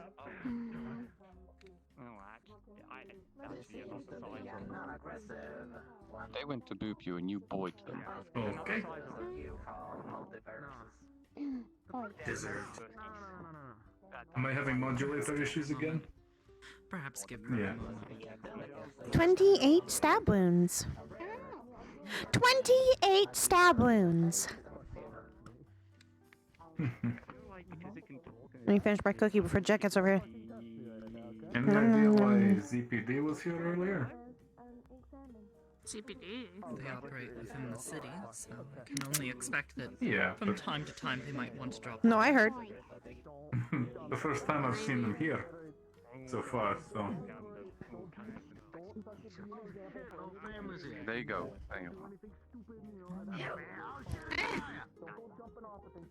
They went to boop you and you boyed them. Okay. Deserved. Am I having modulator issues again? Perhaps give them Yeah. 28 stab wounds. 28 stab wounds. Let me finish my cookie before Jet gets over here. Any idea why ZPD was here earlier? CPD. They operate within the city, so I can only expect that Yeah, from but- time to time they might want to drop. No, I heard. The first time I've seen them here so far, so. There you go. Hang on.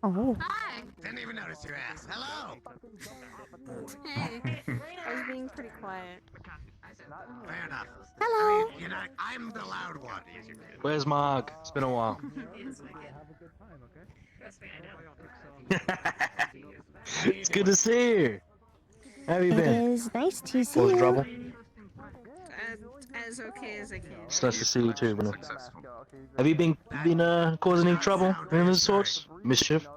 Oh. Hi. Didn't even notice your ass. Hello. Hey. I was being pretty quiet. Fair enough. Hello. I mean, I'm the loud one. Where's Marg? It's been a while. It's good to see you. How have you It been? is nice to see What's you. trouble? As okay as I can. It's nice to see you too, Bruno. Have you been causing any trouble? Any of the sorts? Mischief?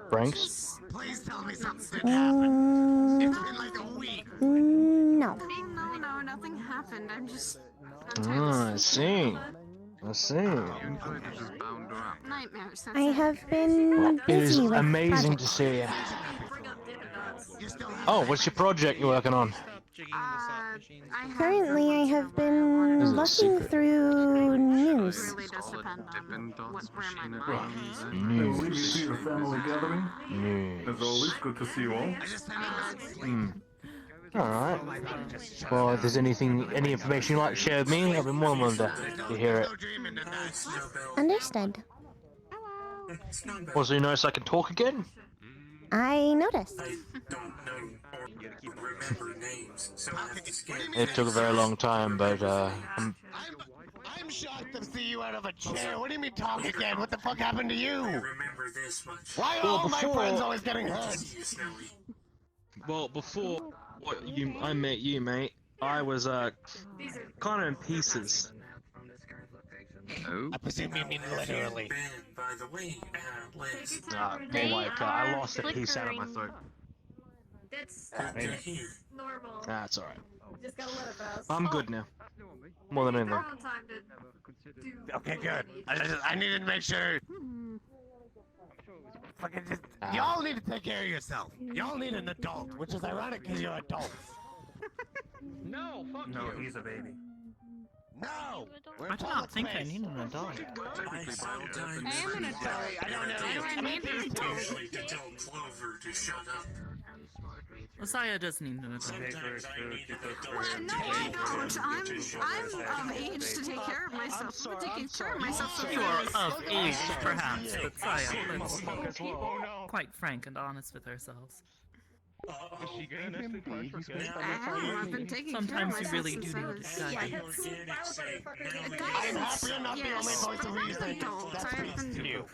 Pranks? Please tell me something did happen. It's been like a week. No. No, nothing happened. I'm just Ah, I see. I see. nightmares. That's I it. have been It is busy with amazing to projects. see you. Oh, what's your project you're working on? Currently, I have been Is it looking secret? through news. Really does depend on where my mind is. I will leave you to your family gathering. As always, good to see you all. Alright. Well, if there's any information you'd like to share with me, I'll be more than willing to hear it. Understood. Also, you notice I can talk again? I noticed. It took a very long time, but I'm shocked to see you out of a chair. What do you mean talk again? What the fuck happened to you? Why are all my friends always getting hurt? Well, before I met you, mate, I was kind of in pieces. Oh. I presume you mean literally. More like I lost a piece out of my throat. That's normal. That's alright. Just gotta let it pass. I'm good now. More than anything. We're on time to do. Okay, good. I needed to make sure. fucking just. Y'all need to take care of yourself. Y'all need an adult, which is ironic because you're adults. No, fuck you. No, he's a baby. No! I do not think I need an adult. I am an adult. I don't know you. I need an adult. Usually to tell Clover to shut up. Messiah does need an adult. Sometimes I need an adult. Well, no, I don't. I'm of age to take care of myself. I'm taking care of myself. So You are of age, perhaps, but Saya, let's be quite frank and honest with ourselves. Is she gonna I've been taking Sometimes care of you really myself do since need I to was guide. I'm happy you're not the only voice of reason that speaks to you.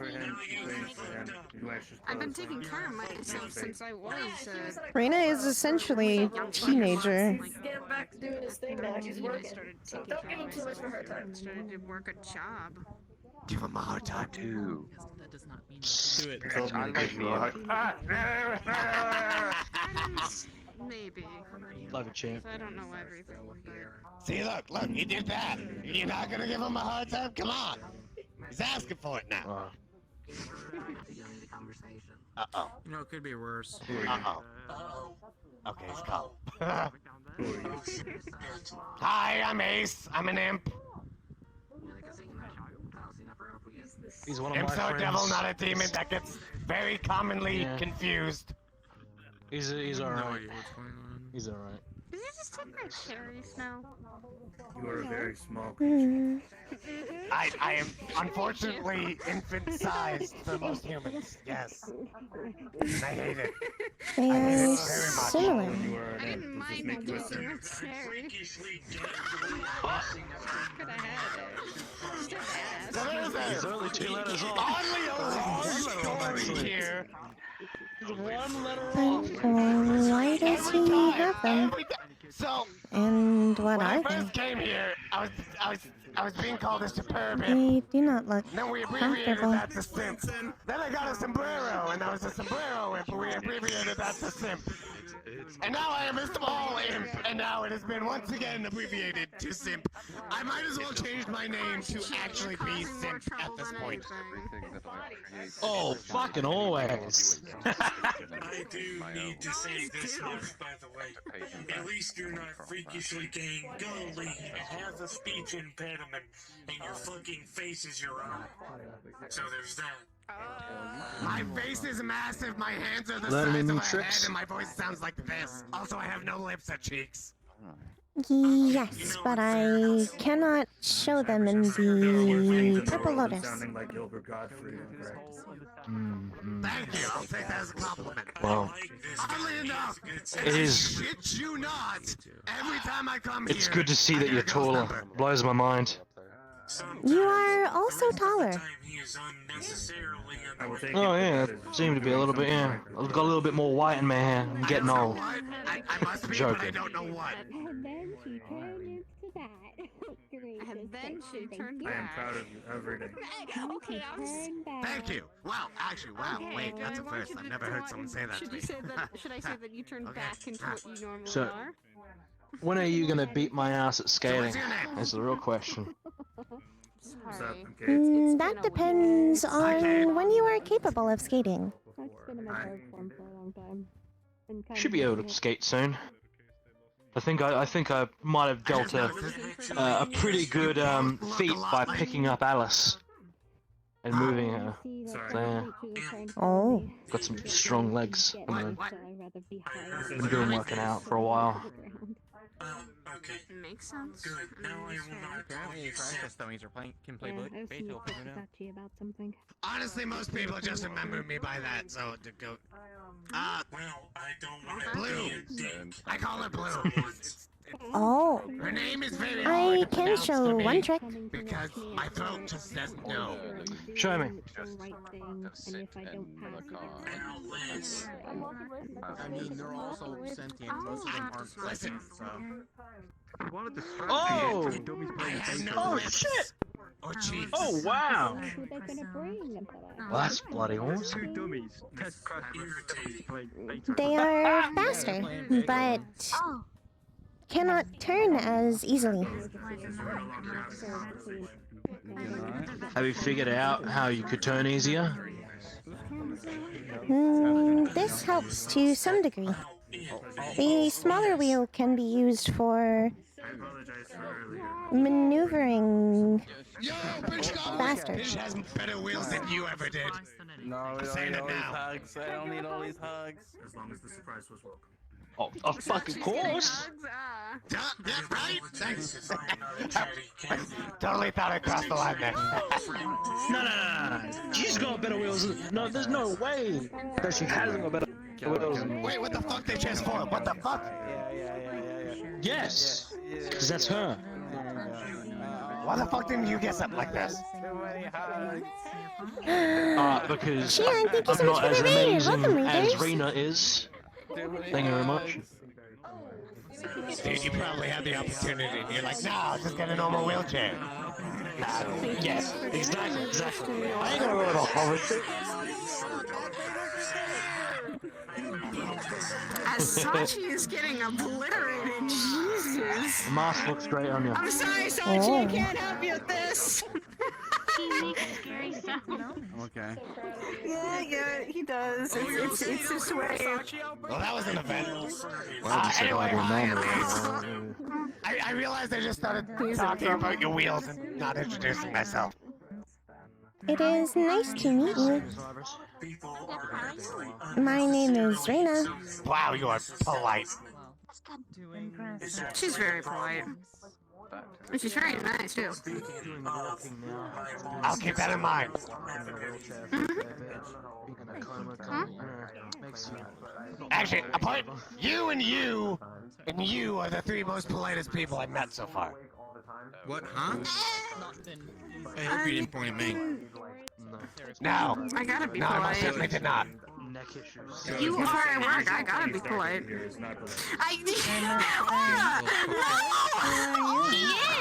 I've been taking care of myself since I was. Rayna is essentially a teenager. He's getting back to doing his thing now. He's working. So don't give him too much of a hard time. Started to work a job. Give him a hard time too. That does not mean Do it. I like you. Maybe. Love you, champ. I don't know everything. But... See, look, he did that. You're not gonna give him a hard time? Come on. He's asking for it now. Uh-oh. You know, it could be worse. Uh-oh. Okay, he's calm. Hi, I'm Ace. I'm an imp. He's one of Imp's my a friends. devil, not a demon. That gets very commonly confused. He's alright. He's alright. Did you just take my cherries now? You are a very small creature. I am unfortunately infant-sized for most humans. Yes. And I hate it. They I hate are it very much. similar. I didn't mind taking your cherries. Could have had it. Still bad. There's only 2 letters off. Oddly a long story here. One letter But why does he have them? So, And what when I are first they? came here, I was being called a superb imp. They do not look Then we abbreviated comfortable. that to simp. Then I got a sombrero, and I was a sombrero imp, and we abbreviated that to simp. And now I am a small imp, and now it has been once again abbreviated to simp. I might as well change my name to actually be simp at this point. Oh, fucking always. I do need to say this much, by the way. At least you're not freakishly gangly and have a speech impediment, and your fucking face is your eye. So there's that. My face is massive, my hands are the Learning size new of a head, tricks. and my voice sounds like this. Also, I have no lips or cheeks. Yes, but I cannot show them in the Purple Lotus. Sounding like Gilbert Godfrey. Thank you, I'll take that as a compliment. Well, Oddly enough, it is. shit you not, every time I come It's here, good to see that you're taller. Blows my mind. You are also taller. Oh yeah, seem to be a little bit. Yeah, I've got a little bit more white in my hair. I'm getting old. I must be, Joking. but I don't know what. And then she turned into that. And then she turned I am back. proud of you every day. Okay, I was... Thank you. Wow, actually, wow, Okay, wait, that's a I want first. you I've to never heard someone say that Should to you me. say that? Should I say that you turned back into what you normally So- are? When are you gonna beat my ass at skating? That's the real question. Sorry. That depends on when you are capable of skating. I've been in my bird form for a long time. And kind Should of be able using to it. skate soon. I think I might have dealt a pretty good feat by picking up Alice and moving her. So, yeah. Oh. Got some strong legs. And been doing working out for a while. Makes sense. Good. Now I will not Apparently, practice dummies can play Yeah, I was Beethoven. supposed to talk to you about something. Honestly, most people just remember me by that, so to go. Well, I don't want to Blue. be a dick. I call her Blue. Oh. Her name is very I hard to can pronounce show for me one trick. because my throat just doesn't know. Show me. I mean, they're also sentient. Most of them aren't sentient, so. Oh! Oh lips. shit! Or cheeks. Oh wow! Who they gonna bring? Well, that's bloody awesome. They are faster, but cannot turn as easily. Have you figured out how you could turn easier? This helps to some degree. The smaller wheel can be used for maneuvering faster. Bitch has better wheels than you ever did. No, I'm saying it now. hugs. I don't need all these hugs. As long as the surprise was welcome. Oh, fucking course. Yeah, right? Thanks. Totally thought I crossed the line there. No. She's got better wheels. No, there's no way that she hasn't got better wheels. Wait, what the fuck they transform? What the fuck? Yes, because that's her. Why the fuck didn't you get something like this? Because Sharon, thank you I'm so much not for as the raid. amazing Welcome, as readers. Rayna is. Thank you very much. Dude, you probably had the opportunity. You're like, nah, I'll just get a normal wheelchair. Yes, exactly. I ain't gonna go to the horror shit. Asachi is getting obliterated. Jesus. The mask looks great on you. I'm sorry, Sachi. I can't help you with this. He makes scary sounds. Okay. Yeah, he does. It's his way. Well, that was an event. Anyway, I realized I just started talking about your wheels and not introducing myself. It is nice to meet you. My name is Rayna. Wow, you are polite. She's very polite. And she's very nice, too. I'll keep that in mind. Actually, apart, you and you are the three most politest people I've met so far. What, huh? I hope you didn't point at me. No. I gotta be No, I most polite. certainly did not. You are at work. I gotta be polite. He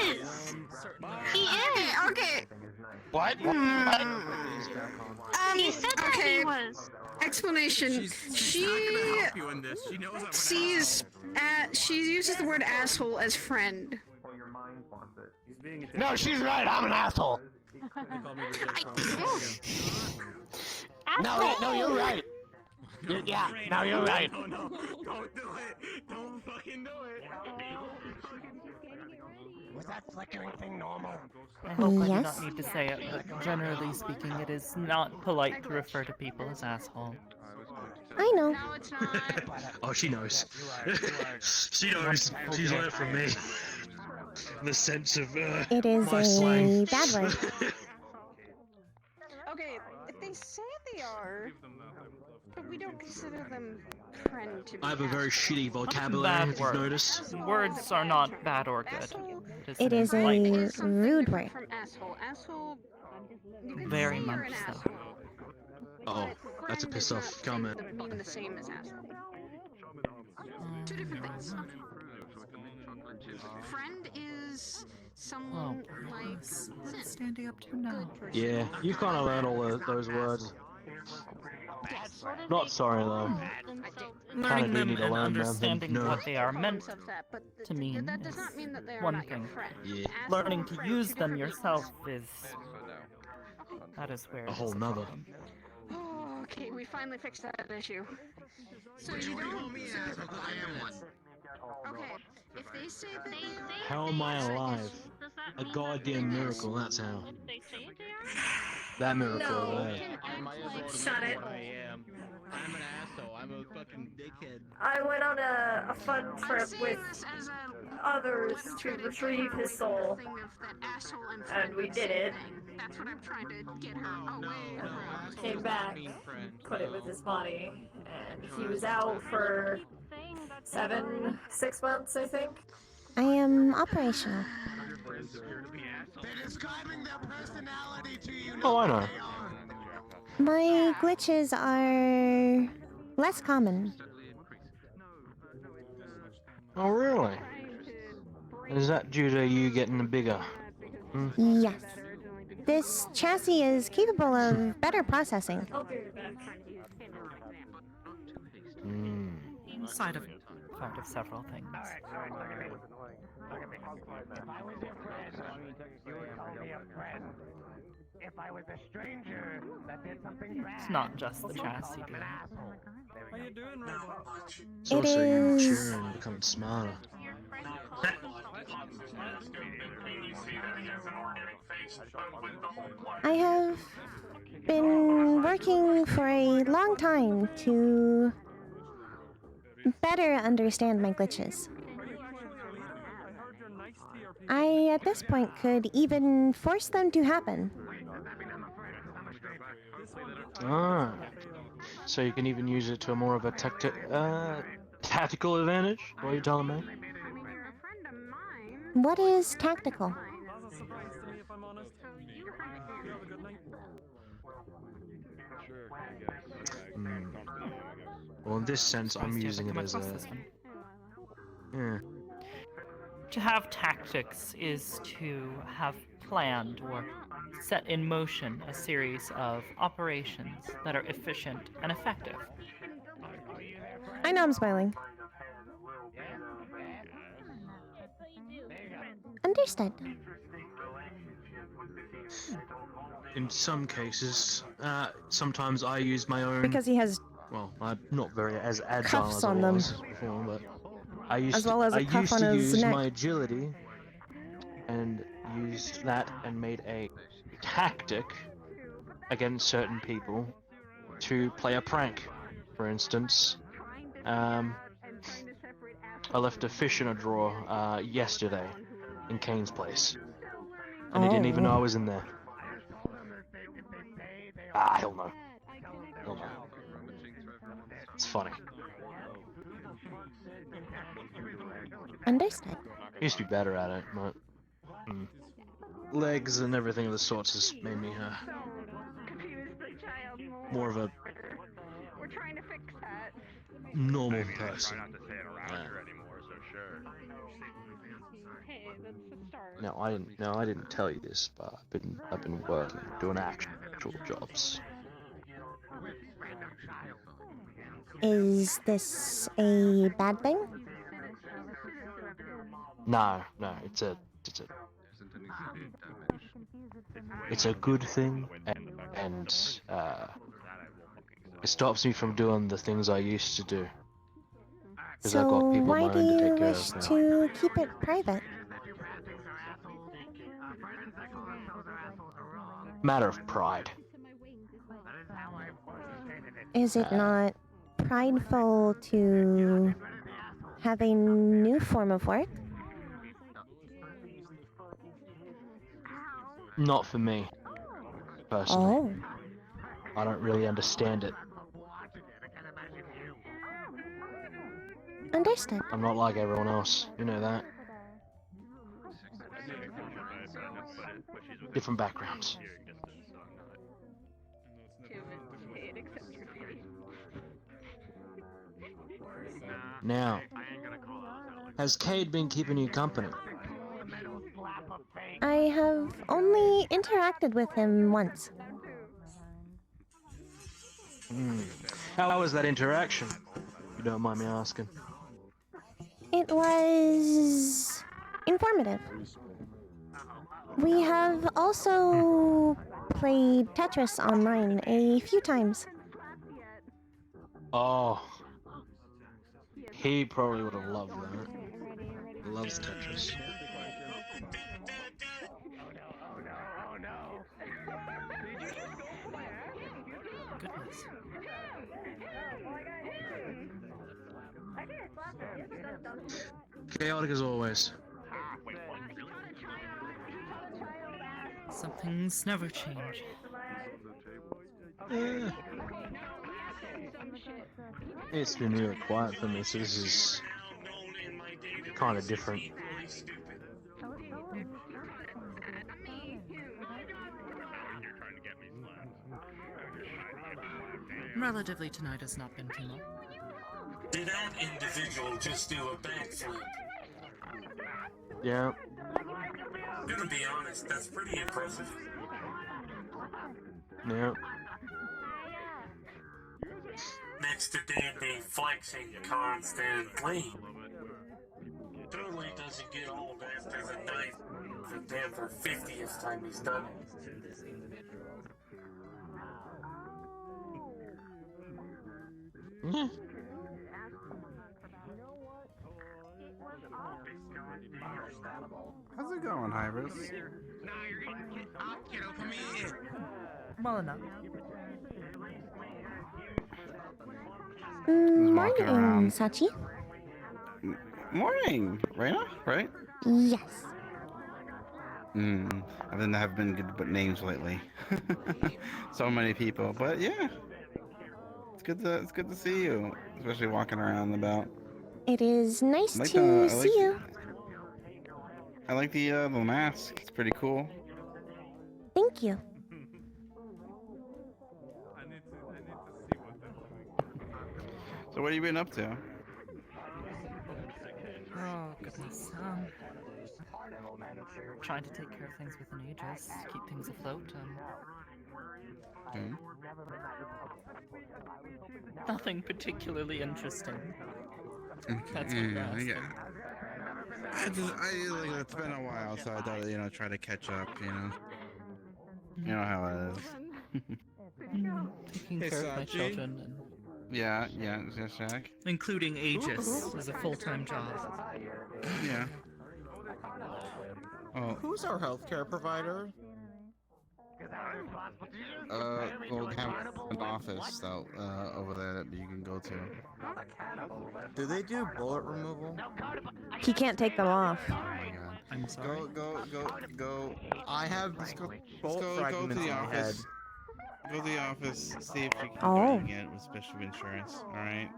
is. He is. Okay. What? He said that okay. he was. Explanation. She uses the word asshole as friend. No, she's right. I'm an asshole. No, you're right. Yeah, no, you're right. No, don't do it. Don't fucking do it. Was that flickering thing normal? I hope I do Yes. not need to say it, but generally speaking, it is not polite to refer to people as asshole. I know. No, it's not. Oh, she knows. She knows. She's learned from me. In the sense of It is my a slang. bad word. Okay, if they say they are, but we don't consider them friend to be. I have a very shitty vocabulary, if you've noticed. Words are not bad or good. It is a rude word. From asshole. Asshole. You can Very say you're much an so. asshole. Oh, that's a piss off comment. That mean the same as asshole. Two different things. Friend is someone like standing up to now. Yeah, you kind of learned all those words. Not sorry though. Kind Learning of do them need to and learn them. understanding No. what they are meant to mean that does is not mean that they are one not your thing. friend. Yeah. Learning to use them yourself is... That is where A it's whole a nother. problem. Oh, okay, we finally fixed that issue. So you don't. Okay, if they say that How am I alive? A goddamn miracle, that's how. That miracle, eh? Shut it. I am. I'm an asshole. I'm a fucking dickhead. I went on a fun trip with others to retrieve his soul. And we did it. That's what I'm trying to get her away from. Came back, put it with his body, and he was out for 6 months, I think. I am operational. Oh, I know. My glitches are less common. Oh, really? Is that due to you getting bigger? Hmm? Yes. This chassis is capable of better processing. Hmm. Side effect of several things. if I was a stranger that did something bad. It's not just the chassis, dude. How you doing, Robot? It's It also you is- maturing and becoming smarter. I have been working for a long time to better understand my glitches. I, at this point, could even force them to happen. Ah. So you can even use it to a more of a tactical advantage? What are you telling me? What is tactical? That's a surprise to me, if I'm honest. You have a good night. Well, in this sense, I'm using it as a... Yeah. To have tactics is to have planned or set in motion a series of operations that are efficient and effective. I know I'm smiling. Understood. In some cases, sometimes I use my own... Because he has Well, I'm not very as agile cuffs as I on them. was before, but I used As well as a I cuff used on to his use neck. my agility and used that and made a tactic against certain people to play a prank. For instance, I left a fish in a drawer yesterday in Kane's place, and he didn't even know I was in there. Ah, hell no. Hell no. It's funny. Understood. Used to be better at it, but legs and everything of the sorts has made me more of a normal person. No, I didn't tell you this, but I've been working, doing actual jobs. Is this a bad thing? No, it's a good thing, and it stops me from doing the things I used to do. Because I've got people of Why my do own to you take care wish of now. to keep it private? Matter of pride. Is it not prideful to have a new form of work? Not for me, personally. Oh. I don't really understand it. Understood. I'm not like everyone else, you know that. Different backgrounds. Now, has Cade been keeping you company? I have only interacted with him once. How was that interaction? If you don't mind me asking. It was informative. We have also played Tetris online a few times. Oh. He probably would have loved that. He loves Tetris. Goodness. Chaotic as always. Some things never change. It's been really quiet for me, so this is kind of different. Relatively, tonight has not been too much. Did that individual just do a backflip? Yeah. I'm gonna be honest, that's pretty impressive. Yeah. Next to Dandy flexing constantly. Totally doesn't get old after the knife for damn for 50th time he's done it. Yeah. How's it going, Hybris? Well enough. Walking Morning, around. Sachi. Morning, Rayna, right? Yes. I have been good with names lately. So many people, but yeah, it's good to see you, especially walking around about. It is nice I like to see you. I like the mask. It's pretty cool. Thank you. So what have you been up to? Oh goodness. Trying to take care of things within Aegis, keep things afloat. Nothing particularly interesting. That's what you're asking. Yeah. It's been a while, so I thought try to catch up. You know how it is. Taking care of my children and Yeah, Jack. including Aegis is a full-time job. Yeah. Oh. Who's our healthcare provider? We'll have an office out over there that you can go to. Do they do bullet removal? He can't take them off. Oh my god. I'm sorry. Go. I have Let's go bullet to fragments the in my head. office. Go to the office. See if you can Oh. get it with special insurance. All right.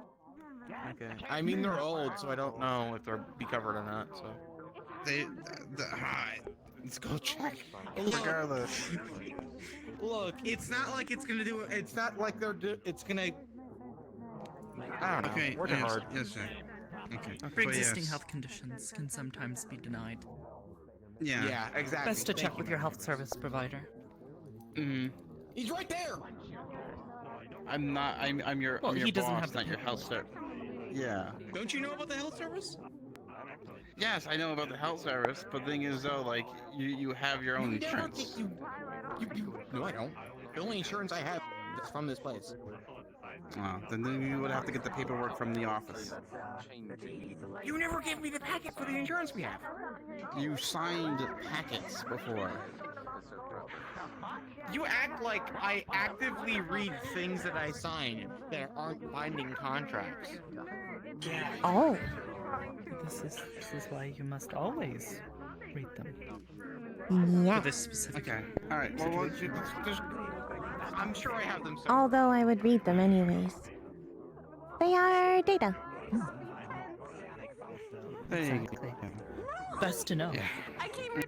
Okay. I mean, they're old, so I don't know if they'll be covered or not. So. Hi. Let's go check. Regardless. Look, it's not like it's gonna do. It's not like it's gonna. I don't know. Okay. Working hard. Yes, Jack. Okay. Pre-existing health conditions can sometimes be denied. Yeah. Yeah, exactly. Best to check with your health service provider. He's right there. I'm not. I'm your. Well, I'm your he doesn't boss, have the not your health service. Yeah. Don't you know about the health service? Yes, I know about the health service, but the thing is, though, like you have your own insurance. No, I don't. The only insurance I have is from this place. Oh, then you would have to get the paperwork from the office. You never gave me the packet for the insurance we have. You signed packets before. You act like I actively read things that I sign that aren't binding contracts. Oh. This is why you must always read them. Yeah. For this specific. Okay. All right. Well, I'm sure I have them. Somewhere. Although I would read them anyways. They are data. Exactly. Best to know. Yeah.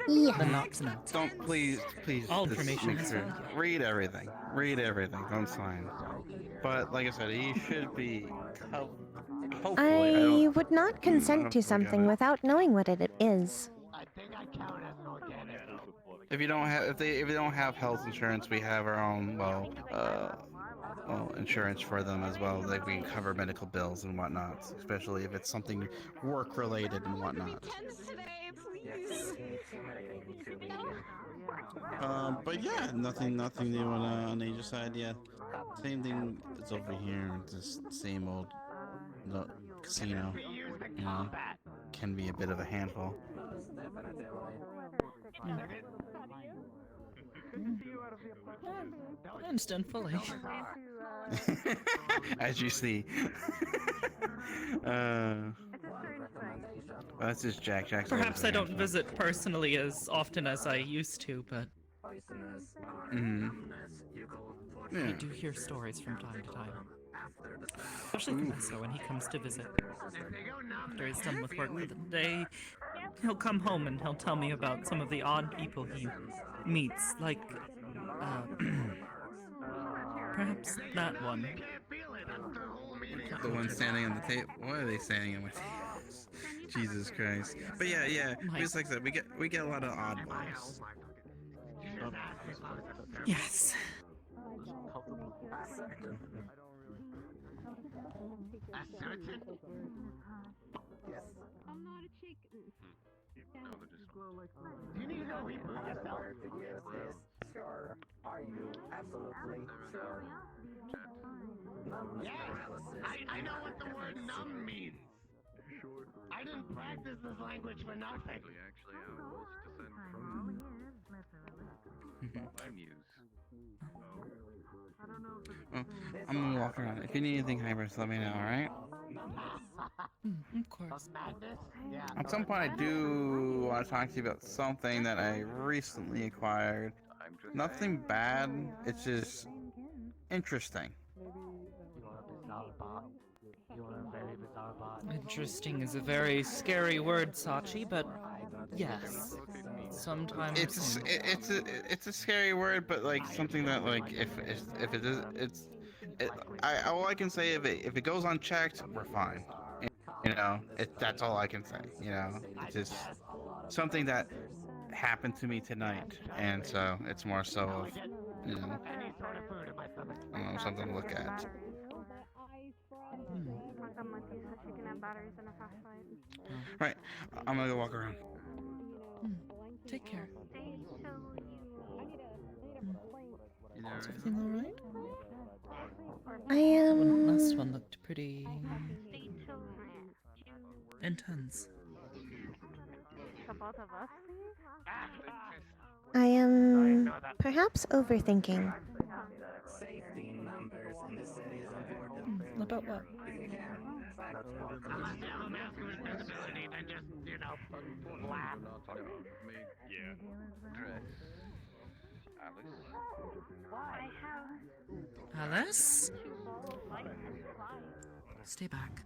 Yeah. Than not to know. Don't please. All just information make is sure. valid. Read everything. Read everything. Don't sign. But like I said, he should be. Hopefully, I would not consent to something without knowing what it is. If you don't have, if they don't have health insurance, we have our own insurance for them as well. Like we can cover medical bills and whatnot, especially if it's something work related and whatnot. But yeah, nothing new on the Aegis side yet. Same thing is over here. Just same old casino. You know, can be a bit of a handful. I understand fully. As you see. That's just Jack. Jack's Perhaps I don't visit personally as often as I used to, but I do hear stories from time to time. Especially Vanessa when he comes to visit. After he's done with work for the day, he'll come home and he'll tell me about some of the odd people he meets, like, perhaps that one. The one standing on the table. Why are they standing on my tables? Jesus Christ. But yeah. Just like I said, we get a lot of oddballs. Yes. I'm not a chicken. Do you need to know who you put yourself? Sure. Are you absolutely sure? Yes, I I know what the word numb means. I didn't practice this language for nothing. Actually, I was descent from my muse. Well, I'm gonna walk around. If you need anything, Hybris, let me know, alright? Of course. At some point, I do want to talk to you about something that I recently acquired. Nothing bad, it's just interesting. Interesting is a very scary word, Sachi, but yes. Sometimes It's a scary word, but like something that like if it is all I can say, if it goes unchecked, we're fine. You know, that's all I can say. You know, it's just something that happened to me tonight, and so it's more so of, you know, I don't know, something to look at. Right, I'm gonna go walk around. Take care. Is everything alright? I am. Last one looked pretty intense. I am perhaps overthinking. Safety in numbers in this city is important. About what? Unless you have a masculine disability, then just, you know, laugh. Yeah. Dress. Alice? Stay back.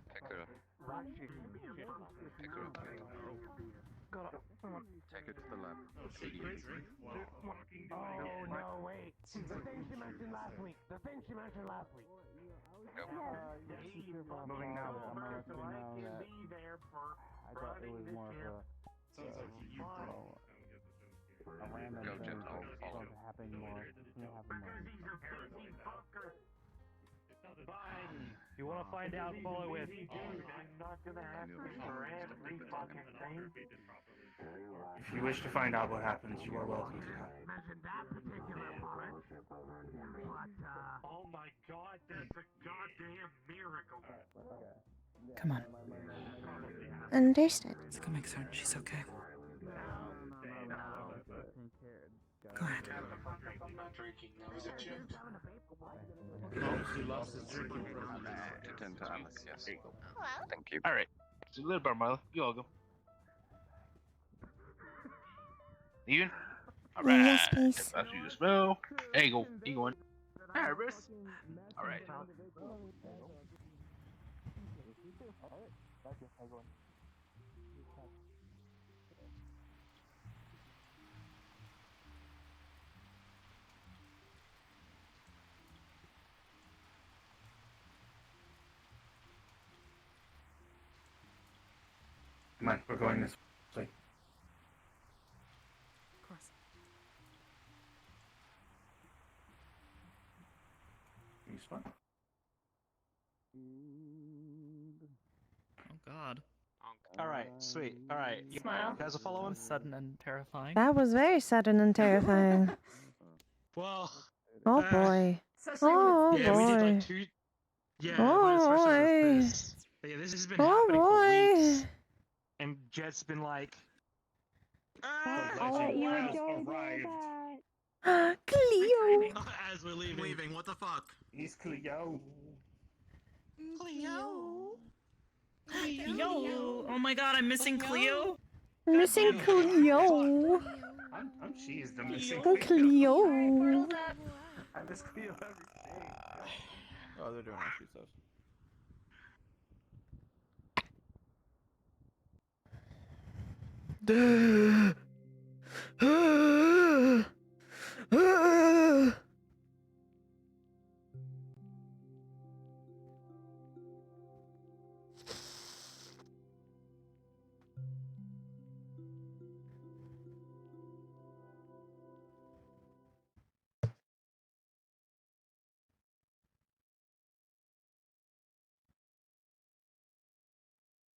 Pick her up. Pick her up. Take her to the lab. Oh, no, wait. The thing she mentioned last week. Go. Moving now. So I can be there for running the ship. Sounds like you A random Go, thing Jeff. I'll follow. happen more. Because he's a pussy fucker. Fine. You want to find out? Follow it. I'm not gonna ask you for every fucking thing. If you wish to find out what happens, you are welcome to know. Mention that particular part. But, oh my god, that's a goddamn miracle. Come on. Understood. Let's go make certain she's okay. Go ahead. I'm not drinking. That was a joke. Oh, he lost his drinking problem. Attend to Alice, yes. Thank you. Alright. So, little Barmile, you all go. Even? Alright. Yes, please. That's you smell. There you go. You going. Alright, Bruce. Alright. Come on, we're going this way. Of course. He's fine. Oh God. Alright, sweet. Alright. You Smile. guys are following? Sudden and terrifying. That was very sudden and terrifying. Well. Oh boy. Oh yeah, we did boy. like 2. Yeah, Oh especially with boy. this. But yeah, this has been Oh happening for boy. weeks. And Jet's been like, I'll let you enjoy that. Cleo. as we're leaving. What the fuck? He's Cleo. Cleo. Cleo! Oh my God, I'm missing Cleo. Missing Cleo. I'm cheesed. I'm missing Cleo. I miss Cleo every day. Oh, they're doing actually stuff.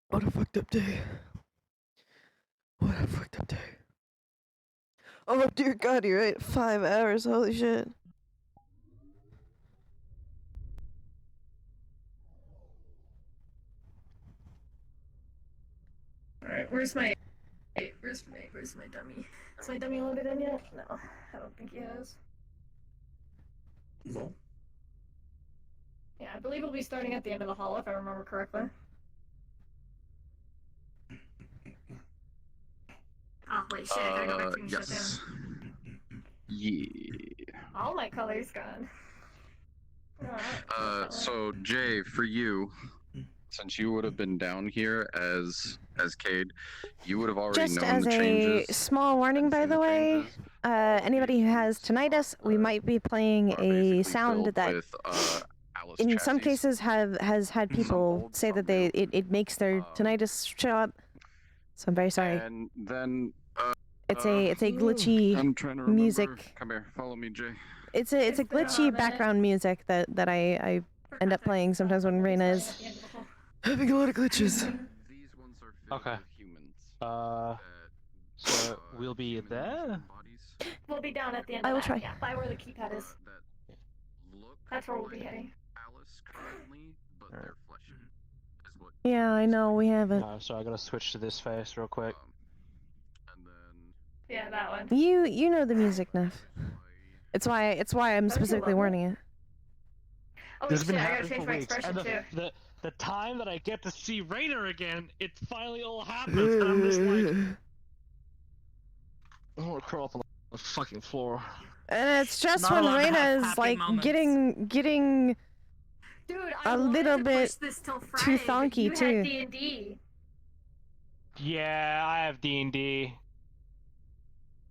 What a fucked up day. What a fucked up day. Oh dear God, you're right. 5 hours. Holy shit. Alright, where's my dummy? Is my dummy loaded in yet? No, I don't think he has. No. Yeah, I believe we'll be starting at the end of the hall if I remember correctly. Oh wait, shit! I gotta go back to Yes. Yeah. All my colors gone. Alright. So Jay, for you, since you would have been down here as Cade, you would have already Just known as the a changes. small warning, by the way, anybody who has tinnitus, we might be playing a sound that, with Alice in some chassis. cases, has had people say that it makes their tinnitus show up. So I'm very sorry. And then It's a glitchy I'm trying to remember. music. Come here, follow me, Jay. It's a glitchy background music that I end up playing sometimes when Rayna is having a lot of glitches. Okay. So we'll be there? We'll be down at the end I of will that. try. Yeah, by where the keypad is. That's where we'll be heading. Yeah, I know we haven't. So I gotta switch to this face real quick. Yeah, that one. You know the music, Neff. It's why I'm specifically warning it. Oh This shit, has been I gotta happening change for my weeks, expression and too. the time that I get to see Rayna again, it finally all happens, and I'm just like, I want to crawl up on the fucking floor. And it's just Not when allowed to have Rayna is happy like moments. getting Dude, a little bit this till too Friday, but thonky you too. had D&D. Yeah, I have D&D.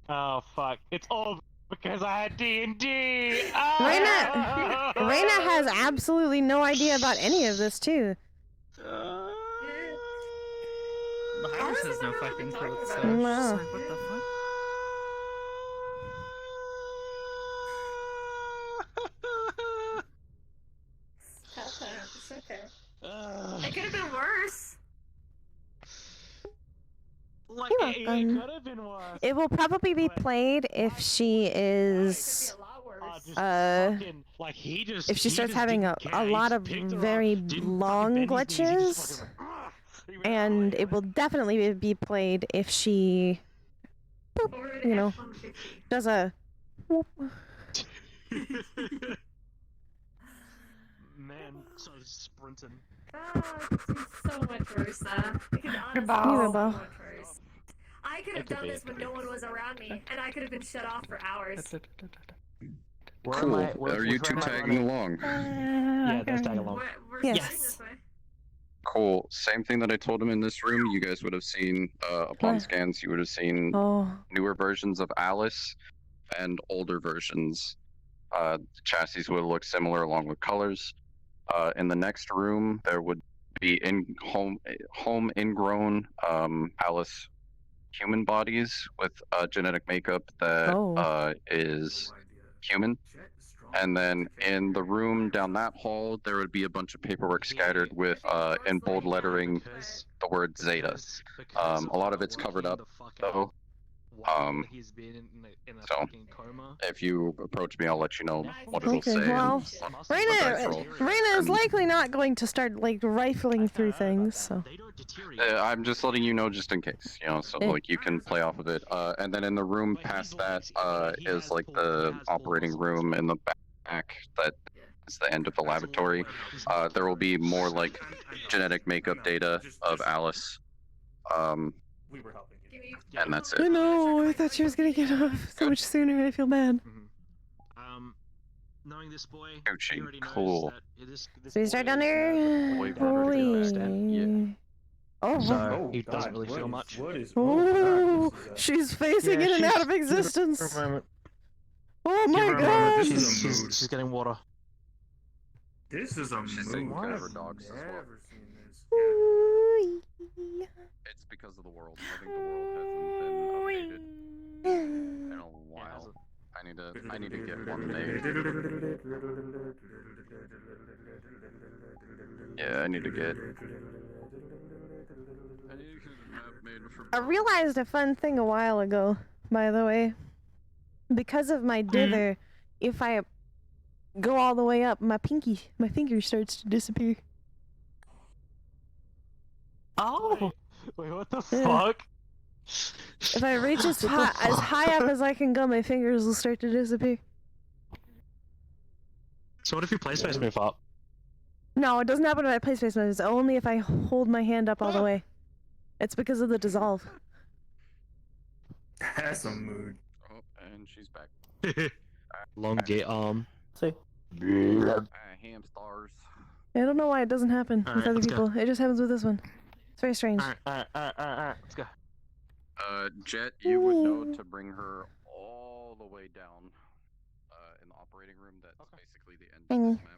Oh fuck, it's all because I had D&D. Rayna has absolutely no idea about any of this too. Iris has no fucking clue, so No. she's like, what the fuck? It's okay. It could have been worse. Like, You're it welcome. could have been worse. It will probably be played if she is Like he just, if she he starts just having didn't a care. He lot just of picked her up, very didn't long fucking bend his knees, he just glitches. fucking went, And it will definitely be played if she, boop, you know, does a whoop. Man, started sprinting. So much worse, it could honestly Goodbye. be so Goodbye. much worse. I could have done this when no one was around me, and I could have been shut off for hours. Cool. Are you two tagging along? Yeah, that's tagging along. We're Yes. starting this way. Cool. Same thing that I told him in this room. You guys would have seen upon scans. You would have seen newer versions of Alice and older versions. The chassis would look similar along with colors. In the next room, there would be home ingrown Alice human bodies with genetic makeup that is human. And then in the room down that hall, there would be a bunch of paperwork scattered with in bold lettering the word Zeta. A lot of it's covered up though. So if you approach me, I'll let you know what it'll say. Well, Rayna Rayna is likely not going to start like rifling through things. So I'm just letting you know just in case, you know, so like you can play off of it. And then in the room past that is like the operating room in the back that is the end of the laboratory. There will be more like genetic makeup data of Alice. And that's I it. know. I thought she was gonna get off so much sooner. I feel bad. Knowing this boy, Gucci, cool. So we start down there. Holy. Oh, So he doesn't really feel much. oh, she's phasing in and out of existence. Oh my god! She's getting water. This is a She's mood. taking care of her I've dogs as well. never seen this. It's because of the world. I think the world hasn't been updated in a while. I need to get one made. Yeah, I need to get I realized a fun thing a while ago, by the way. Because of my dither, if I go all the way up, my finger starts to disappear. Oh! Wait, what the fuck? If I reach as high up as I can go, my fingers will start to disappear. So what if you play space move up? No, it doesn't happen when I play space moves. Only if I hold my hand up all the way. It's because of the dissolve. That's a mood. Oh, and she's back. Elongate arm. See? Hamsters. I don't know why it doesn't happen with other let's go. people. It just happens with this one. It's very strange. Alright, let's go. Jet, you would know to bring her all the way down in the operating room. That's basically the end of this map.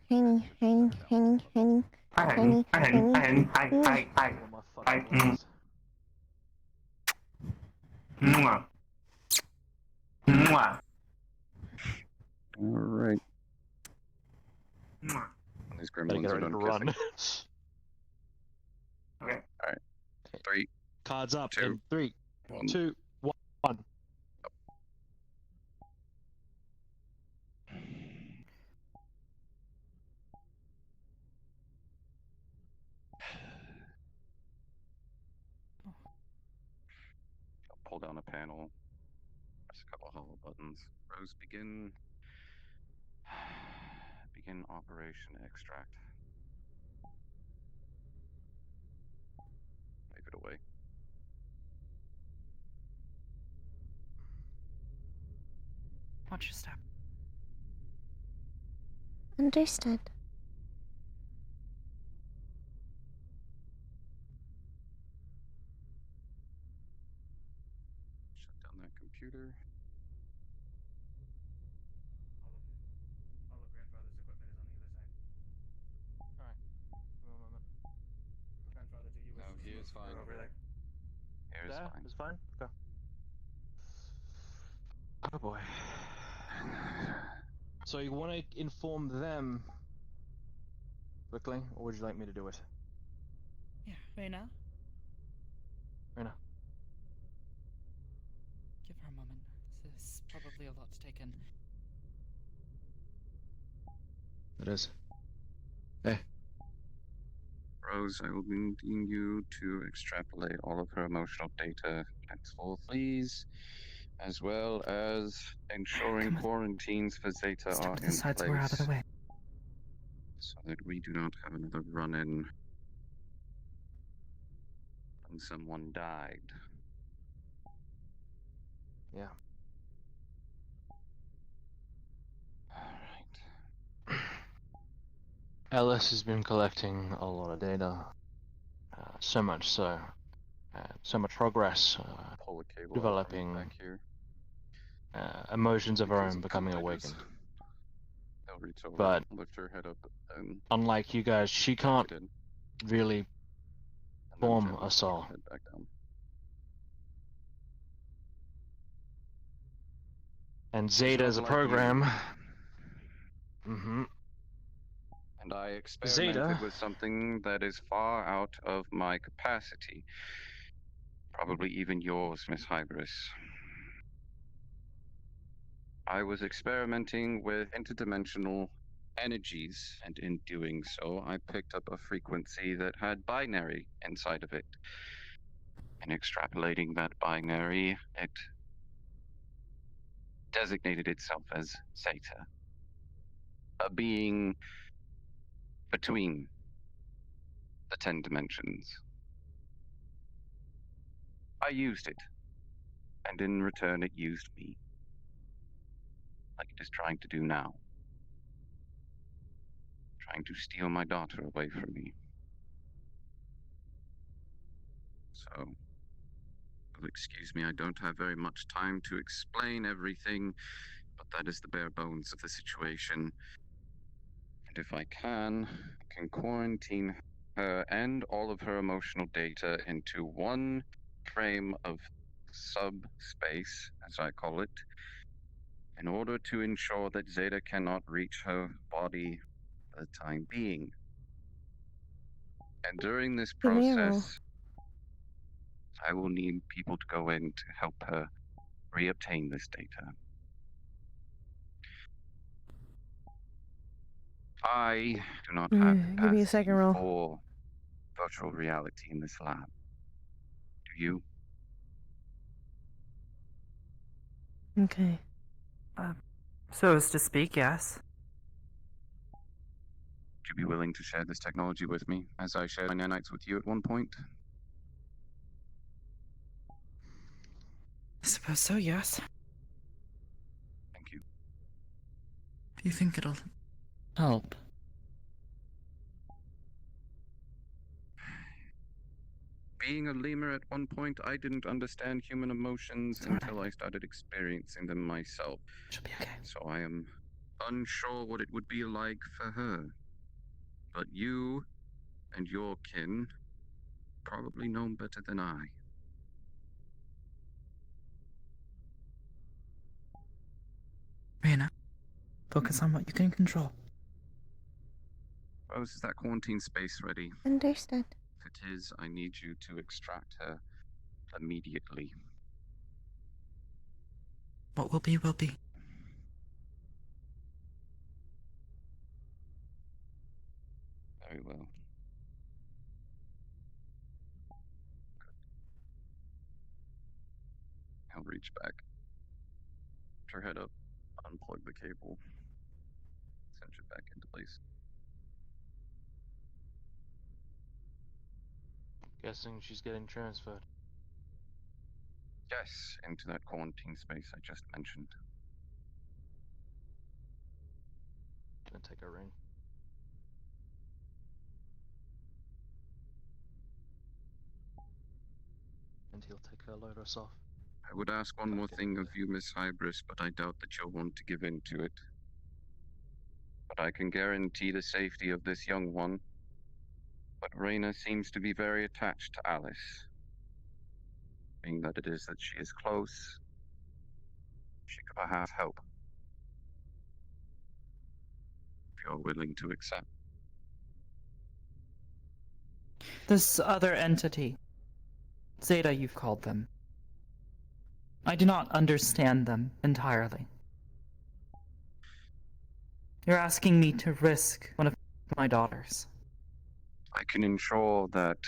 Alright. These gremlins are done kissing. Okay. Alright. 3. Cards up 2, in 3, 1. 2, 1. Pull down a panel. Press a couple hollow buttons. Rose, begin operation extract. Wave it away. Watch your step. Understood. Shut down that computer. No, he is fine. Over there. Here is fine. It's fine? Go. Oh boy. So you want to inform them quickly, or would you like me to do it? Yeah, Rayna. Rayna. Give her a moment. This is probably a lot to take in. It is. Hey. Rose, I will be needing you to extrapolate all of her emotional data henceforth, please, as well as ensuring quarantines for Zeta are Step to in the side so we're out of the way. so that we do not have another run-in when someone died. Yeah. Alright. Ellis has been collecting a lot of data. So much so. So much progress. Pull the cable Developing back here. emotions of her Because own becoming I just- awakened. They'll reach over, But lift her head up, and unlike you guys, she can't really and then form gently a put her soul. head back down. And Zeta is a Not like you. program. Mm-hmm. And I experimented Zeta. with something that is far out of my capacity. Probably even yours, Miss Hybris. I was experimenting with interdimensional energies, and in doing so, I picked up a frequency that had binary inside of it. And extrapolating that binary, it designated itself as Zeta, a being between the 10 dimensions. I used it, and in return it used me, like it is trying to do now. Trying to steal my daughter away from me. So, well, excuse me, I don't have very much time to explain everything, but that is the bare bones of the situation. And if I can quarantine her and all of her emotional data into one frame of subspace, as I call it, in order to ensure that Zeta cannot reach her body for the time being. And during this Give me a roll. process, I will need people to go in to help her reobtain this data. I do not have Give me a capacity second roll. for virtual reality in this lab. Do you? Okay. So as to speak, yes. Would you be willing to share this technology with me, as I shared my nanites with you at one point? I suppose so, yes. Thank you. Do you think it'll help? Being a lemur at one point, I didn't understand human emotions until I started experiencing them myself. She'll be okay. So I am unsure what it would be like for her. But you and your kin probably know better than I. Rayna, focus on what you can control. Rose, is that quarantine space ready? Understood. If it is, I need you to extract her immediately. What will be, will be. Very well. I'll reach back. Put her head up, unplug the cable, cinch it back into place. Guessing she's getting transferred. Yes, into that quarantine space I just mentioned. Gonna take a ring. And he'll take her lotus off. I would ask one more thing of you, Miss Hybris, but I doubt that you'll want to give in to it. But I can guarantee the safety of this young one. But Rayna seems to be very attached to Alice. Being that it is that she is close, she could perhaps help. If you're willing to accept. This other entity, Zeta you've called them. I do not understand them entirely. You're asking me to risk one of my daughters. I can ensure that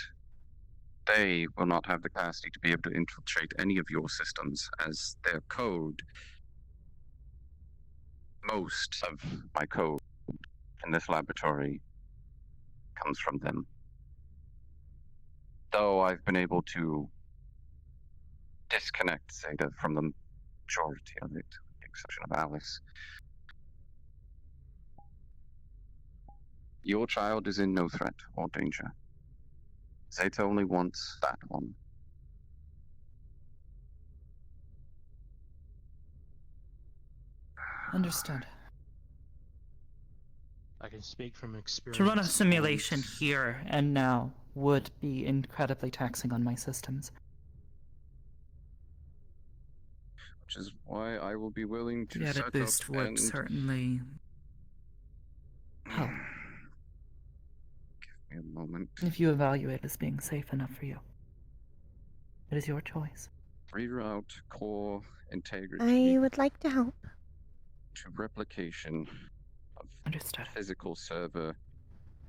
they will not have the capacity to be able to infiltrate any of your systems, as their code, most of my code in this laboratory, comes from them. Though I've been able to disconnect Zeta from the majority of it, with the exception of Alice. Your child is in no threat or danger. Zeta only wants that one. Understood. I can speak from experience. To run a simulation here and now would be incredibly taxing on my systems. Which is why I will be willing to The set added boost up would and... certainly help. Give me a moment. If you evaluate it as being safe enough for you. It is your choice. Reroute core integrity I would like to help. to replication of Understood. physical server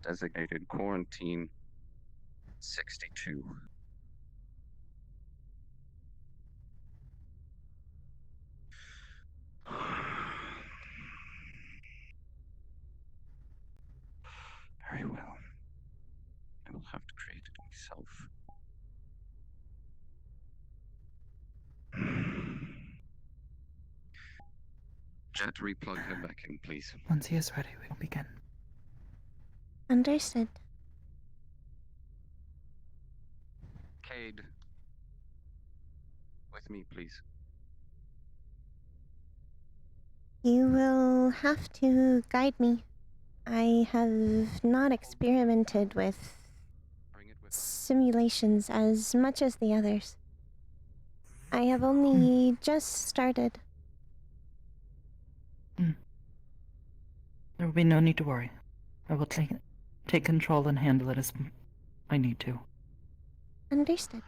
designated quarantine 62. Very well. I will have to create it myself. Jet, replug her back in, please. Once he is ready, we will begin. Understood. Cade. With me, please. You will have to guide me. I have not experimented with simulations as much as the others. I have only just started. There will be no need to worry. I will take control and handle it as I need to. Understood.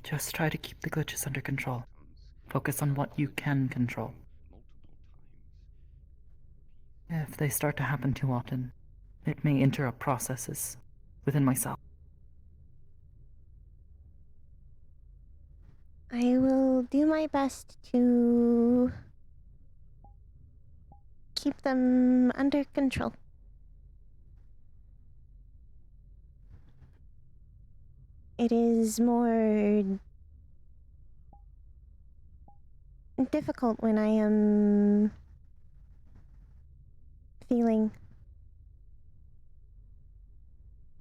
Just try to keep the glitches under control. Focus on what you can control. If they start to happen too often, it may interrupt processes within myself. I will do my best to keep them under control. It is more difficult when I am feeling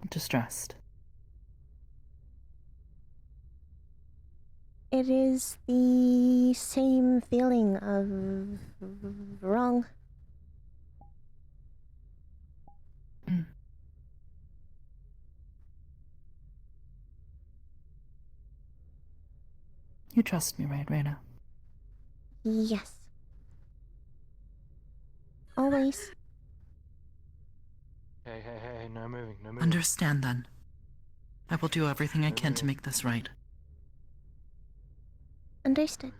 Distressed. it is the same feeling of wrong. You trust me, right, Rayna? Yes. Always. Hey, no moving, no moving. Understand then. I will do everything I can to make this right. Understood.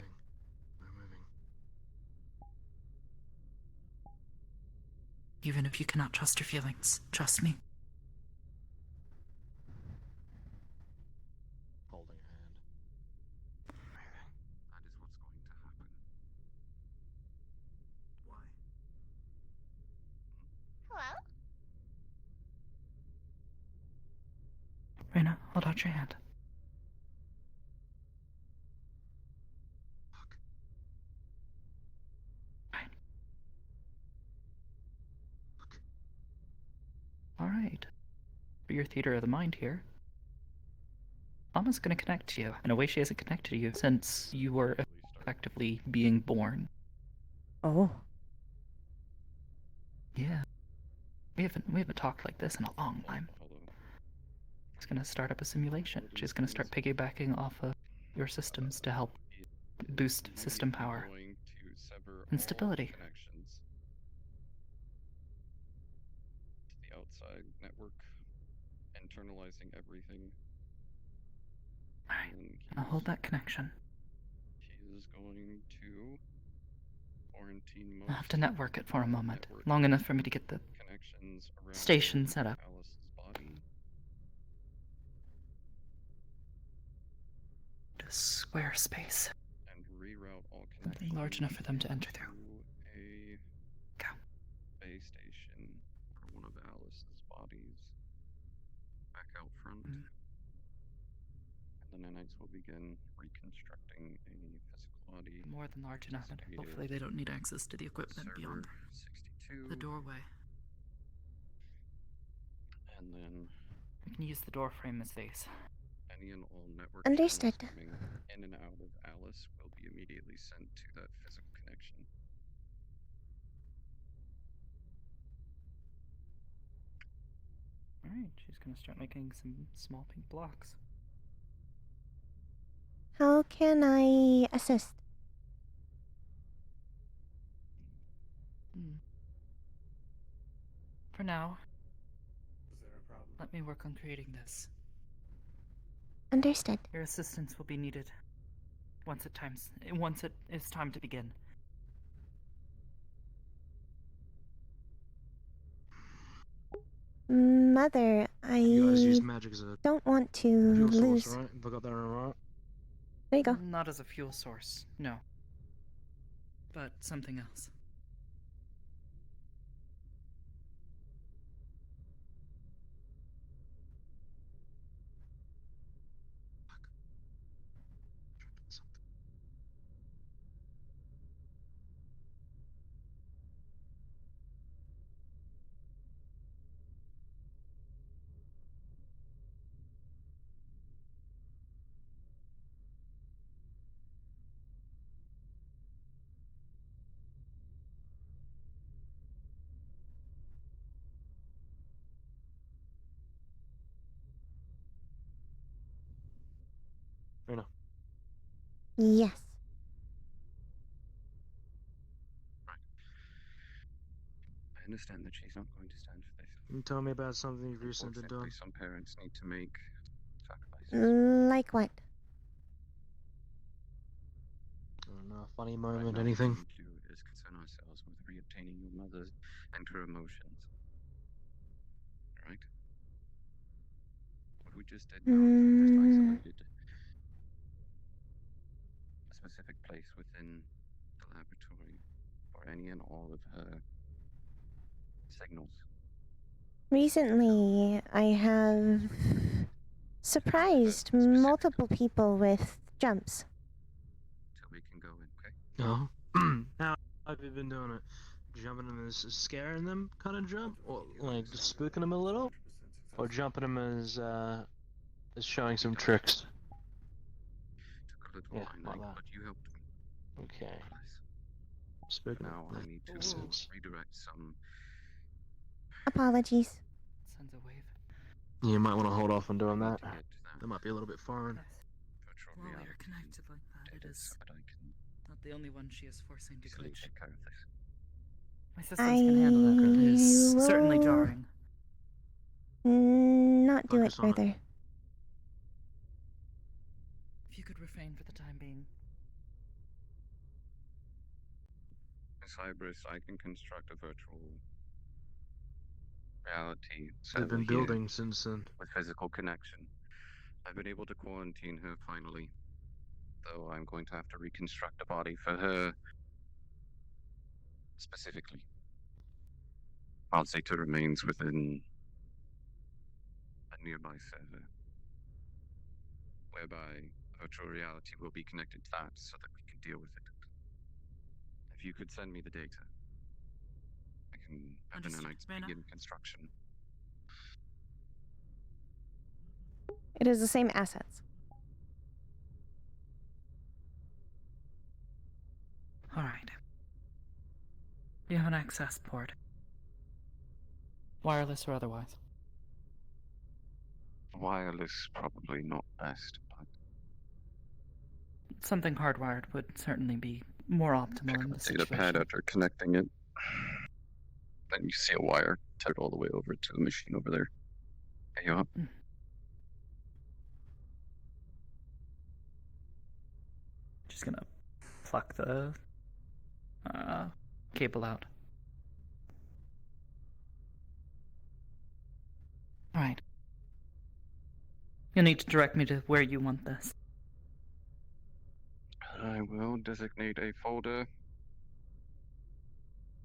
Even if you cannot trust your feelings, trust me. Holding her hand. That is what's going to happen. Why? Rayna, hold out your hand. Alright. For your theater of the mind here, Mama's gonna connect to you in a way she hasn't connected to you since you were effectively being born. Oh. Yeah. We haven't talked like this in a long time. She's gonna start up a simulation. She's gonna start piggybacking off of your systems to help boost system power and stability. Connections to the outside network, internalizing everything. Alright, I'll hold that connection. She is going to quarantine most. I'll have to network it for a moment, long enough for me to get the Connections around station set up. Alice's body. To square space. And reroute all Something connections large enough for them to enter through. to a base station for one of Alice's bodies. Back out front. And the nanites will begin reconstructing a physical body. More than large enough, and hopefully they don't need access to the equipment beyond 62. the doorway. And then We can use the door frame as base. any and all network Understood. channels coming in and out of Alice will be immediately sent to that physical connection. Alright, she's gonna start making some small pink blocks. How can I assist? For now, let me work on creating this. Understood. Your assistance will be needed once it is time to begin. Mother, You guys use I magic as a don't want to fuel lose. source, right? If I got that right. There you go. Not as a fuel source, no. But something else. Rayna. Yes. I understand that she's not going to stand for this. Can you tell me about something you've recently been doing? Some parents need to make sacrifices. Like what? funny Right moment, now, anything? what we need to do is concern ourselves with reobtaining your mother and her emotions. Alright? What we just did now is we just isolated a specific place within the laboratory for any and all of her signals. Recently, I have surprised multiple people with jumps. So we can go in, okay? No. How have you been doing it? Jumping them as scaring them kind of jump? Or like just spooking them a little? Or jumping them as showing some tricks? Took a little Yeah, while, like that. but you helped me. Okay. For Spooking now, them. I need to Makes sense. redirect some. Apologies. Sends a wave. You might want to hold off on doing that. To get That might be a little bit foreign. virtual While we are reality connected like that, it data is so that I can not the only one she is forcing to easily glitch. take care of this. My systems can handle it, but it is certainly will jarring. not do it Focus on it. further. If you could refrain for the time being. In Cyprus, I can construct a virtual reality They've server been here building since then. with physical connection. I've been able to quarantine her finally, though I'm going to have to reconstruct a body for her specifically. Our data remains within a nearby server, whereby virtual reality will be connected to that so that we can deal with it. If you could send me the data, I can have the nanites begin construction. It is the same assets. Alright. You have an access port. Wireless or otherwise. Wireless, probably not best, but Something hardwired would certainly be more optimal in the data pad situation. after connecting it. Then you see a wire tethered all the way over to the machine over there. There you are. Just gonna pluck the cable out. Alright. You'll need to direct me to where you want this. I will designate a folder.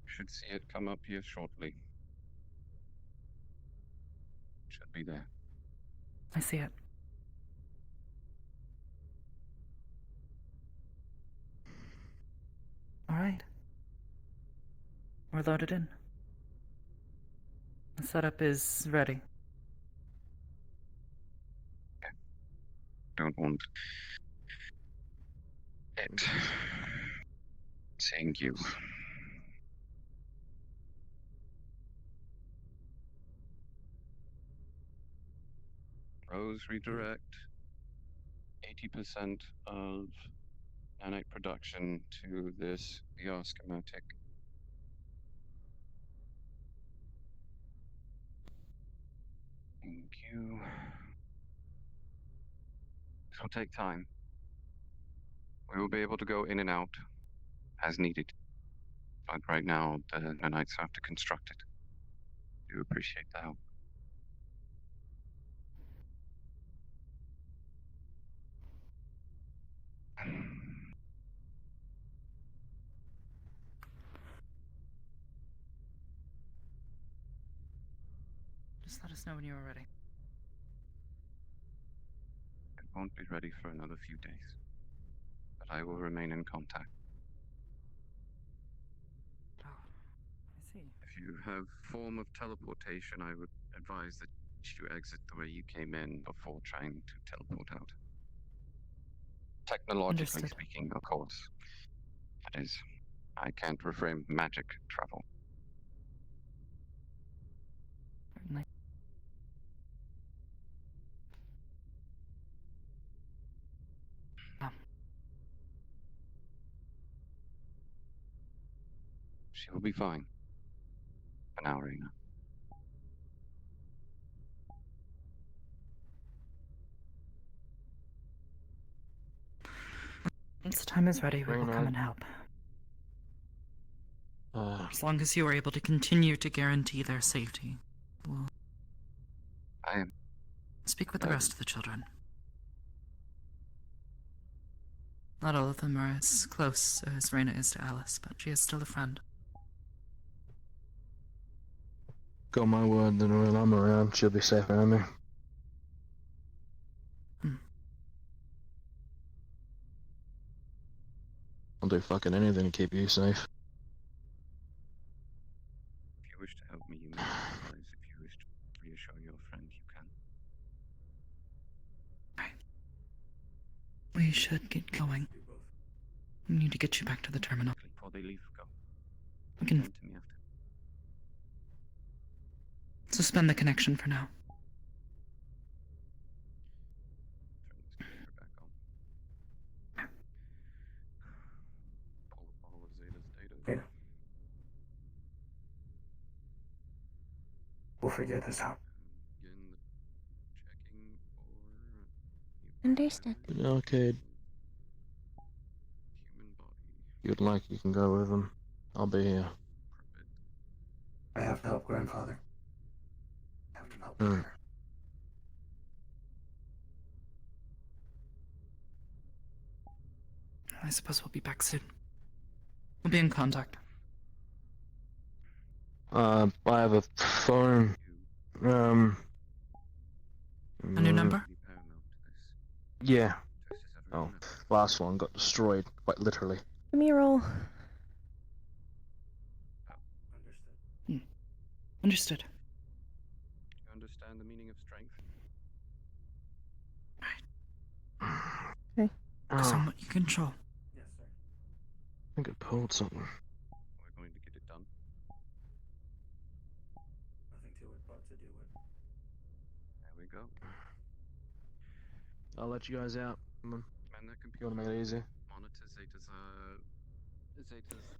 Should see it come up here shortly. Should be there. I see it. Alright. We're loaded in. The setup is ready. Don't want it seeing you. Rose redirect 80% of nanite production to this VR schematic. Thank you. This will take time. We will be able to go in and out as needed. But right now, the nanites have to construct it. I do appreciate the help. Just let us know when you are ready. It won't be ready for another few days, but I will remain in contact. Oh, I see. If you have form of teleportation, I would advise that you exit the way you came in before trying to teleport out. Technologically speaking, of course. That is, I can't reframe magic travel. Certainly. She will be fine. For now, Rayna. Once the time is ready, we will Rayna, come and help. As long as you are able to continue to guarantee their safety, we'll speak with the rest of the children. Not all of them are as close as Rayna is to Alice, but she is still a friend. Got my word that when I'm around, she'll be safe around me. I'll do fucking anything to keep you safe. If you wish to help me, you may otherwise. If you wish to reassure your friend, you can. We should get going. We need to get you back to the terminal. Before they leave, go. We can Send to me after. suspend the connection for now. Turn this computer back on. Pull up all of Zeta's data. Yeah. We'll figure this out. Again, checking for Understood. The arcade. human body. If you'd like, you can go with them. I'll be here. I have to help grandfather. I have to help Hmm. her. I suppose we'll be back soon. We'll be in contact. I have a phone. A new number? Yeah. Oh, last one got destroyed, quite literally. Give me a roll. Understood. You understand the meaning of strength? Focus on what you control. Yes, sir. I think I pulled something. We're going to get it done. Nothing to it but to do it. There we go. I'll let you guys out. Come on. Man, that You computer wanna make it easy? monitor Zeta's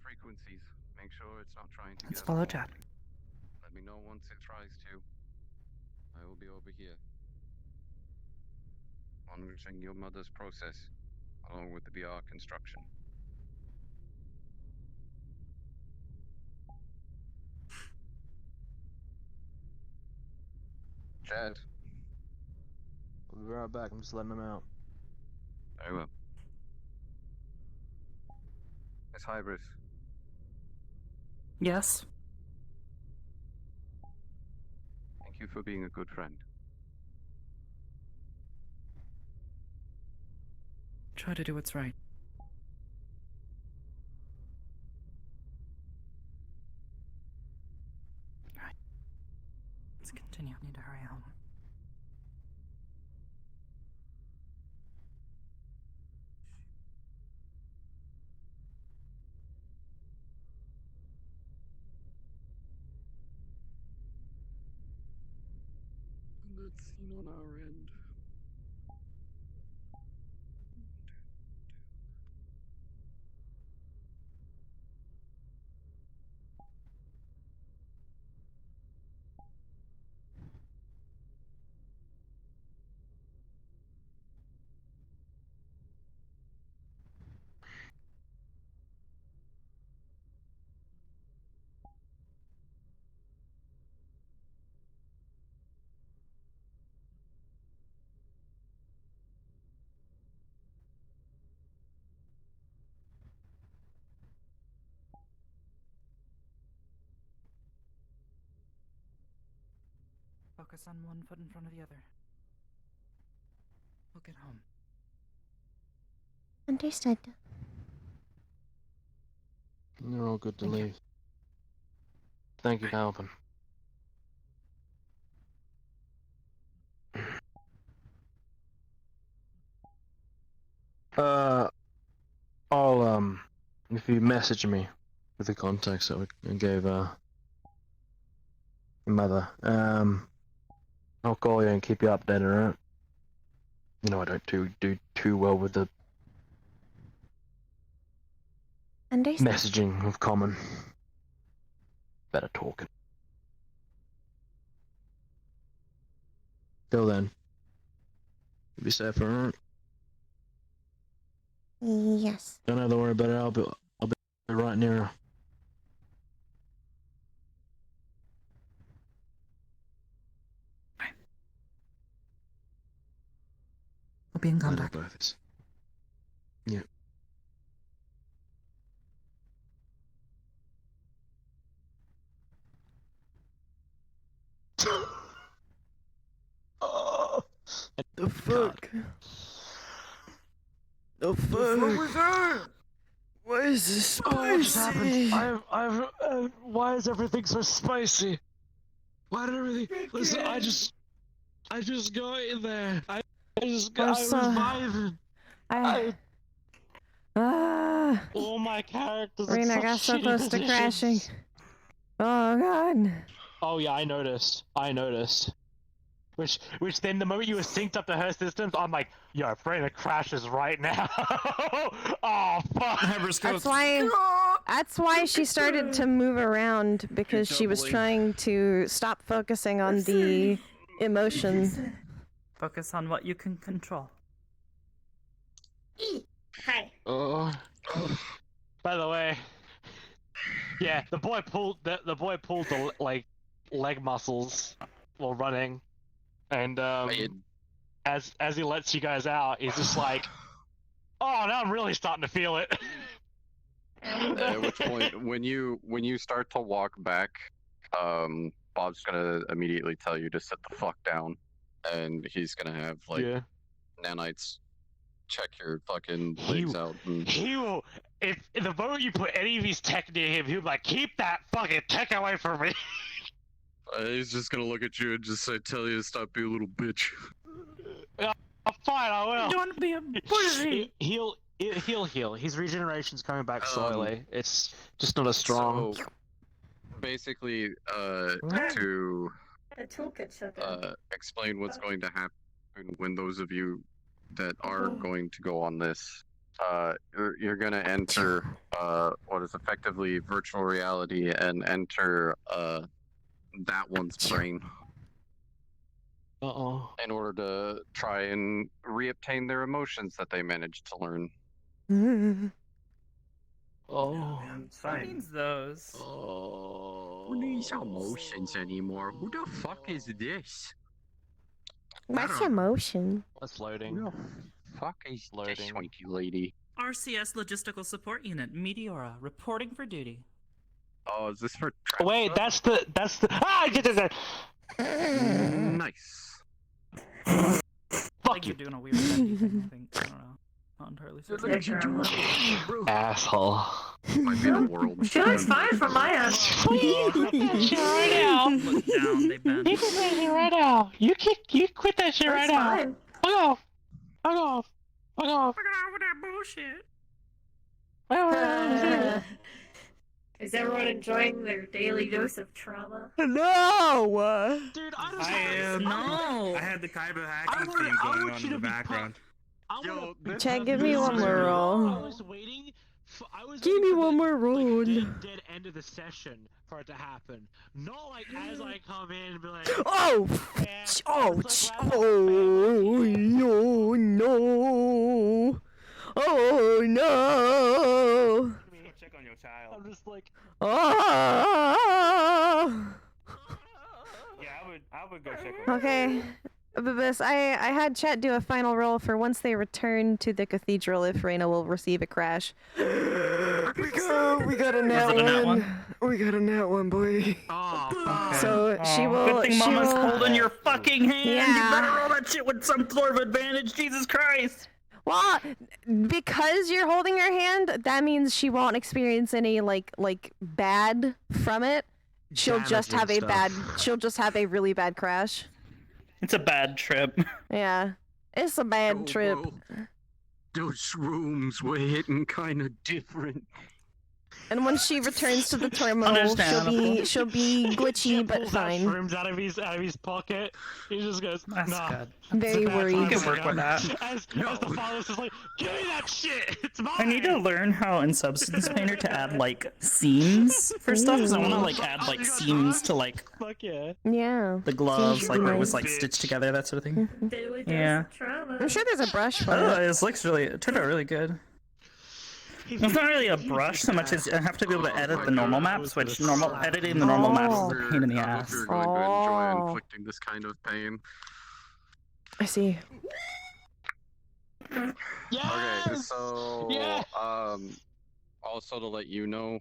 frequencies. Make sure it's not trying to Let's get follow us Chad. Let me know once it tries to. I will be over here. Monitoring your mother's process, along with the VR construction. Chad. I'll be right back. I'm just letting them out. Very well. Miss Hybris. Yes? Thank you for being a good friend. Try to do what's right. Alright. Let's continue. I need to hurry home. Let's see on our end. Focus on one foot in front of the other. We'll get home. Understood. You're all good to leave. Thank you for helping. I'll, if you message me with the contacts that I gave, your mother, I'll call you and keep you updated, alright? You know I don't do too well with the Understood. messaging of common. Better talking. Till then, be safe, alright? Yes. Don't have to worry about it. I'll be right near her. We'll be in I know contact. both is. Yeah. Oh, the fuck? The fuck? What was that? Why is this spicy? Oh, what just happened? Why is everything so spicy? Why did everything? Listen, I just got in there. I was vibing. All my characters. Rayna in got such so shitty close to positions. crashing. Oh god. Oh yeah, I noticed. Which then the moment you were synced up to her systems, I'm like, yo, Rayna crashes right now. Oh fuck. That's why she started to move around, because she was trying to stop focusing on the emotions. Focus on what you can control. Hi. Oh. By the way, yeah, the boy pulled the like leg muscles while running, and as he lets you guys out, he's just like, oh, now I'm really starting to feel it. At which point, when you start to walk back, Bob's gonna immediately tell you to sit the fuck down, and he's gonna have like nanites check your fucking legs out. And... He will. If the moment you put any of these tech near him, he'll be like, keep that fucking tech away from me. He's just gonna look at you and just say, tell you to stop being a little bitch. Fine, I will. Don't be a pussy. He'll heal. His regeneration's coming back slowly. It's just not as strong. So, basically, to The toolkit shut down. explain what's going to happen when those of you that are going to go on this, you're going to enter what is effectively virtual reality and enter that one's brain. In order to try and reobtain their emotions that they managed to learn. Oh. What means those? Who needs emotions anymore? Who the fuck is this? What's emotion? That's loading. Who the fuck is this swanky lady? RCS Logistical Support Unit, Meteora, reporting for duty. Oh, is this for... Wait, that's the... Ah, get it! Nice. Fuck you. You're doing a weird thing, I think. I don't know. Not entirely certain. Asshole. Might be the world. She looks fine from my end. right now. Look down, they bend. You quit that shit right now. You quit that shit right now. Fine. Fuck off. Fuck off. Fuck off. Fuck off with that bullshit. Is everyone enjoying their daily dose of trauma? No! Dude, No! I had the Kaiba hacking theme going on in the background. Yo, Chad, give me one more roll. I was waiting Give me one more roll. dead end of the session for it to happen. Not like as I come in and be like, Oh! Oh, no, no. Oh, no. Check on your child. I'm just like, Oh. Yeah, I would go check on Okay. Babis, I had Chat do a final roll for once they return to the cathedral if Rayna will receive a crash. We got a nat one. We got a nat one, boy. oh, So she will. Good thing she Mama's will, holding your fucking hand. Yeah. You better roll that shit with some sort of advantage. Jesus Christ. Well, because you're holding her hand, that means she won't experience any like bad from it. She'll just have a bad. She'll just have a really bad crash. It's a bad trip. Yeah, it's a bad trip. Bro. Those rooms were hitting kind of different. And when she returns to the terminal, she'll be glitchy but fine. Rooms out of his pocket. He just goes, nah. Very worried. You can work with that. As the father's just like, give me that shit. It's mine. I need to learn how in Substance Painter to add like seams for stuff. Because I want to like add like seams to like Fuck yeah. Yeah. the gloves, like where it was like Bitch. stitched together, that sort of thing. Daily dose Yeah. of trauma. I'm sure there's a brush for Oh, it. it looks really. It turned out really good. It's not really a brush so much as I have to be able to edit the normal maps, which editing the normal maps is a pain in the I hope ass. you're going to enjoy inflicting this kind of pain. I see. Okay, so also to let you know,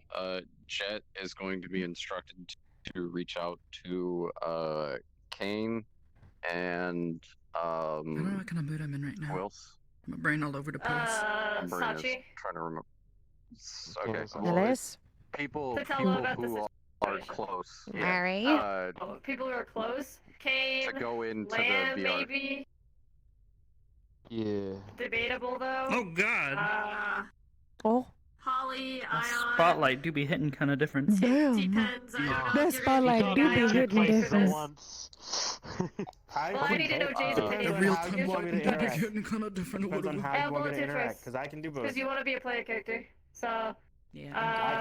Jet is going to be instructed to reach out to Kane and I don't know what kind of mood I'm in right now. who else? My brain all over the place. My brain is Sachi. trying to remember. Okay, so Alice? people Patella about who the are close. Mary? People who are close. Kane. To go into Lamb, the VR. maybe. Yeah. Debatable though. Oh god. Oh. Holly, Ion. Spotlight do be hitting kind of different. Damn. Depends. I don't know That if you're gonna spotlight do be hitting different. Well, I need to know Jay's opinion. Depends on how you want me to interact. kind of different. Depends on how you want me to interact, because I can do both. Because you want to be a player character. So. I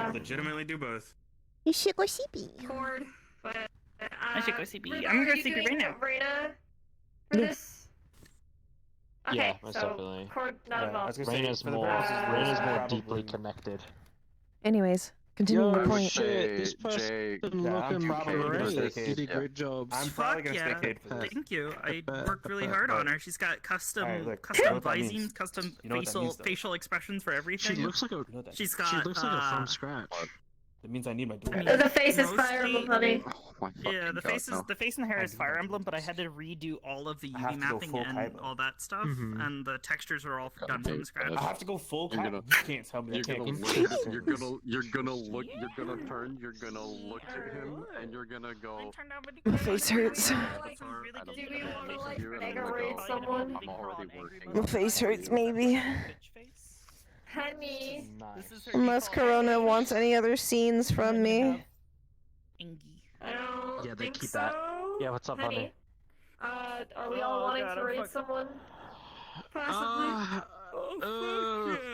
can legitimately do both. You should go CP. Cord, but. I should go CP. River, I'm gonna are go you CP doing right now. Rayna for this? Okay, Yeah, most so definitely. Cord not involved. Rayna's more deeply connected. Anyways, continuing the point. This person looking great. You did a great job. I'm probably Fuck gonna yeah, stay paid for this. thank you. I worked really hard on her. She's got custom Alright, look, you know custom what that visings, means. custom You know what that means, though. facial expressions for everything. She looks like a. She's got. She looks like a from scratch. That means I need my dual. The face is Fire Emblem, honey. Yeah, the face and hair is Fire Emblem, but I had to redo all of the I have UV to go mapping full and Kaiba. all that stuff, and the textures are all done from scratch. I have to go full You're cut. gonna- You can't tell me. You're I gonna can't look. You're gonna turn. You're gonna look at him, and you're gonna go. My face hurts. Do we want to like mega raid someone? I'm already working. My face hurts, maybe. Honey. Unless Corona wants any other scenes from me. I don't Yeah, they think keep so. that. Yeah, what's up, honey? Are we all wanting to raid someone? Possibly.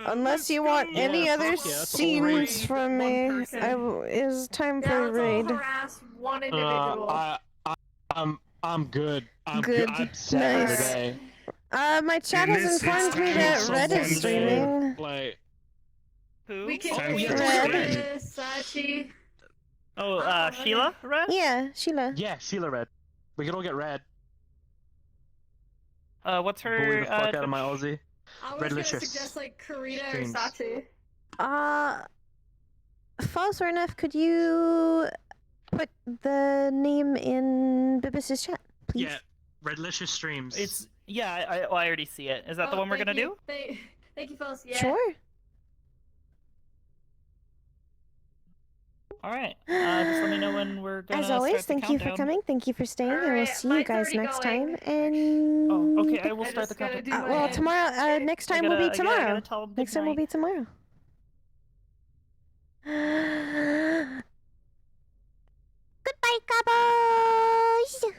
Unless you want any other fuck yeah, scenes from me, it's time for a raid. Harass one individual. I'm good. I'm Good. I'm set for Nice. today. My chat has informed me that Red is streaming. Like, Who? We can Oh, raid yeah. Red, Sachi. Oh, Sheila, Red? Yeah, Sheila. yeah, Sheila Red. We can all get Red. What's her? Bully the fuck out of my Aussie. I was gonna Redlicious. suggest like Karita Streams. or Sachi. False or enough, could you put the name in Bibis's chat, please? Yeah, Redlicious streams. It's I already see it. Is that the one we're gonna do? Thank you, fellas. Yeah. Sure. All right. Just let me know when we're gonna. As always, start the thank you for countdown. coming. Thank you for staying. I will Alright, see you guys 5:30 next going. time. And Oh, okay. I will start the countdown. well, tomorrow. Next time will be tomorrow. I gotta tell 'em good Next time will night. be tomorrow. Goodbye, cowboys.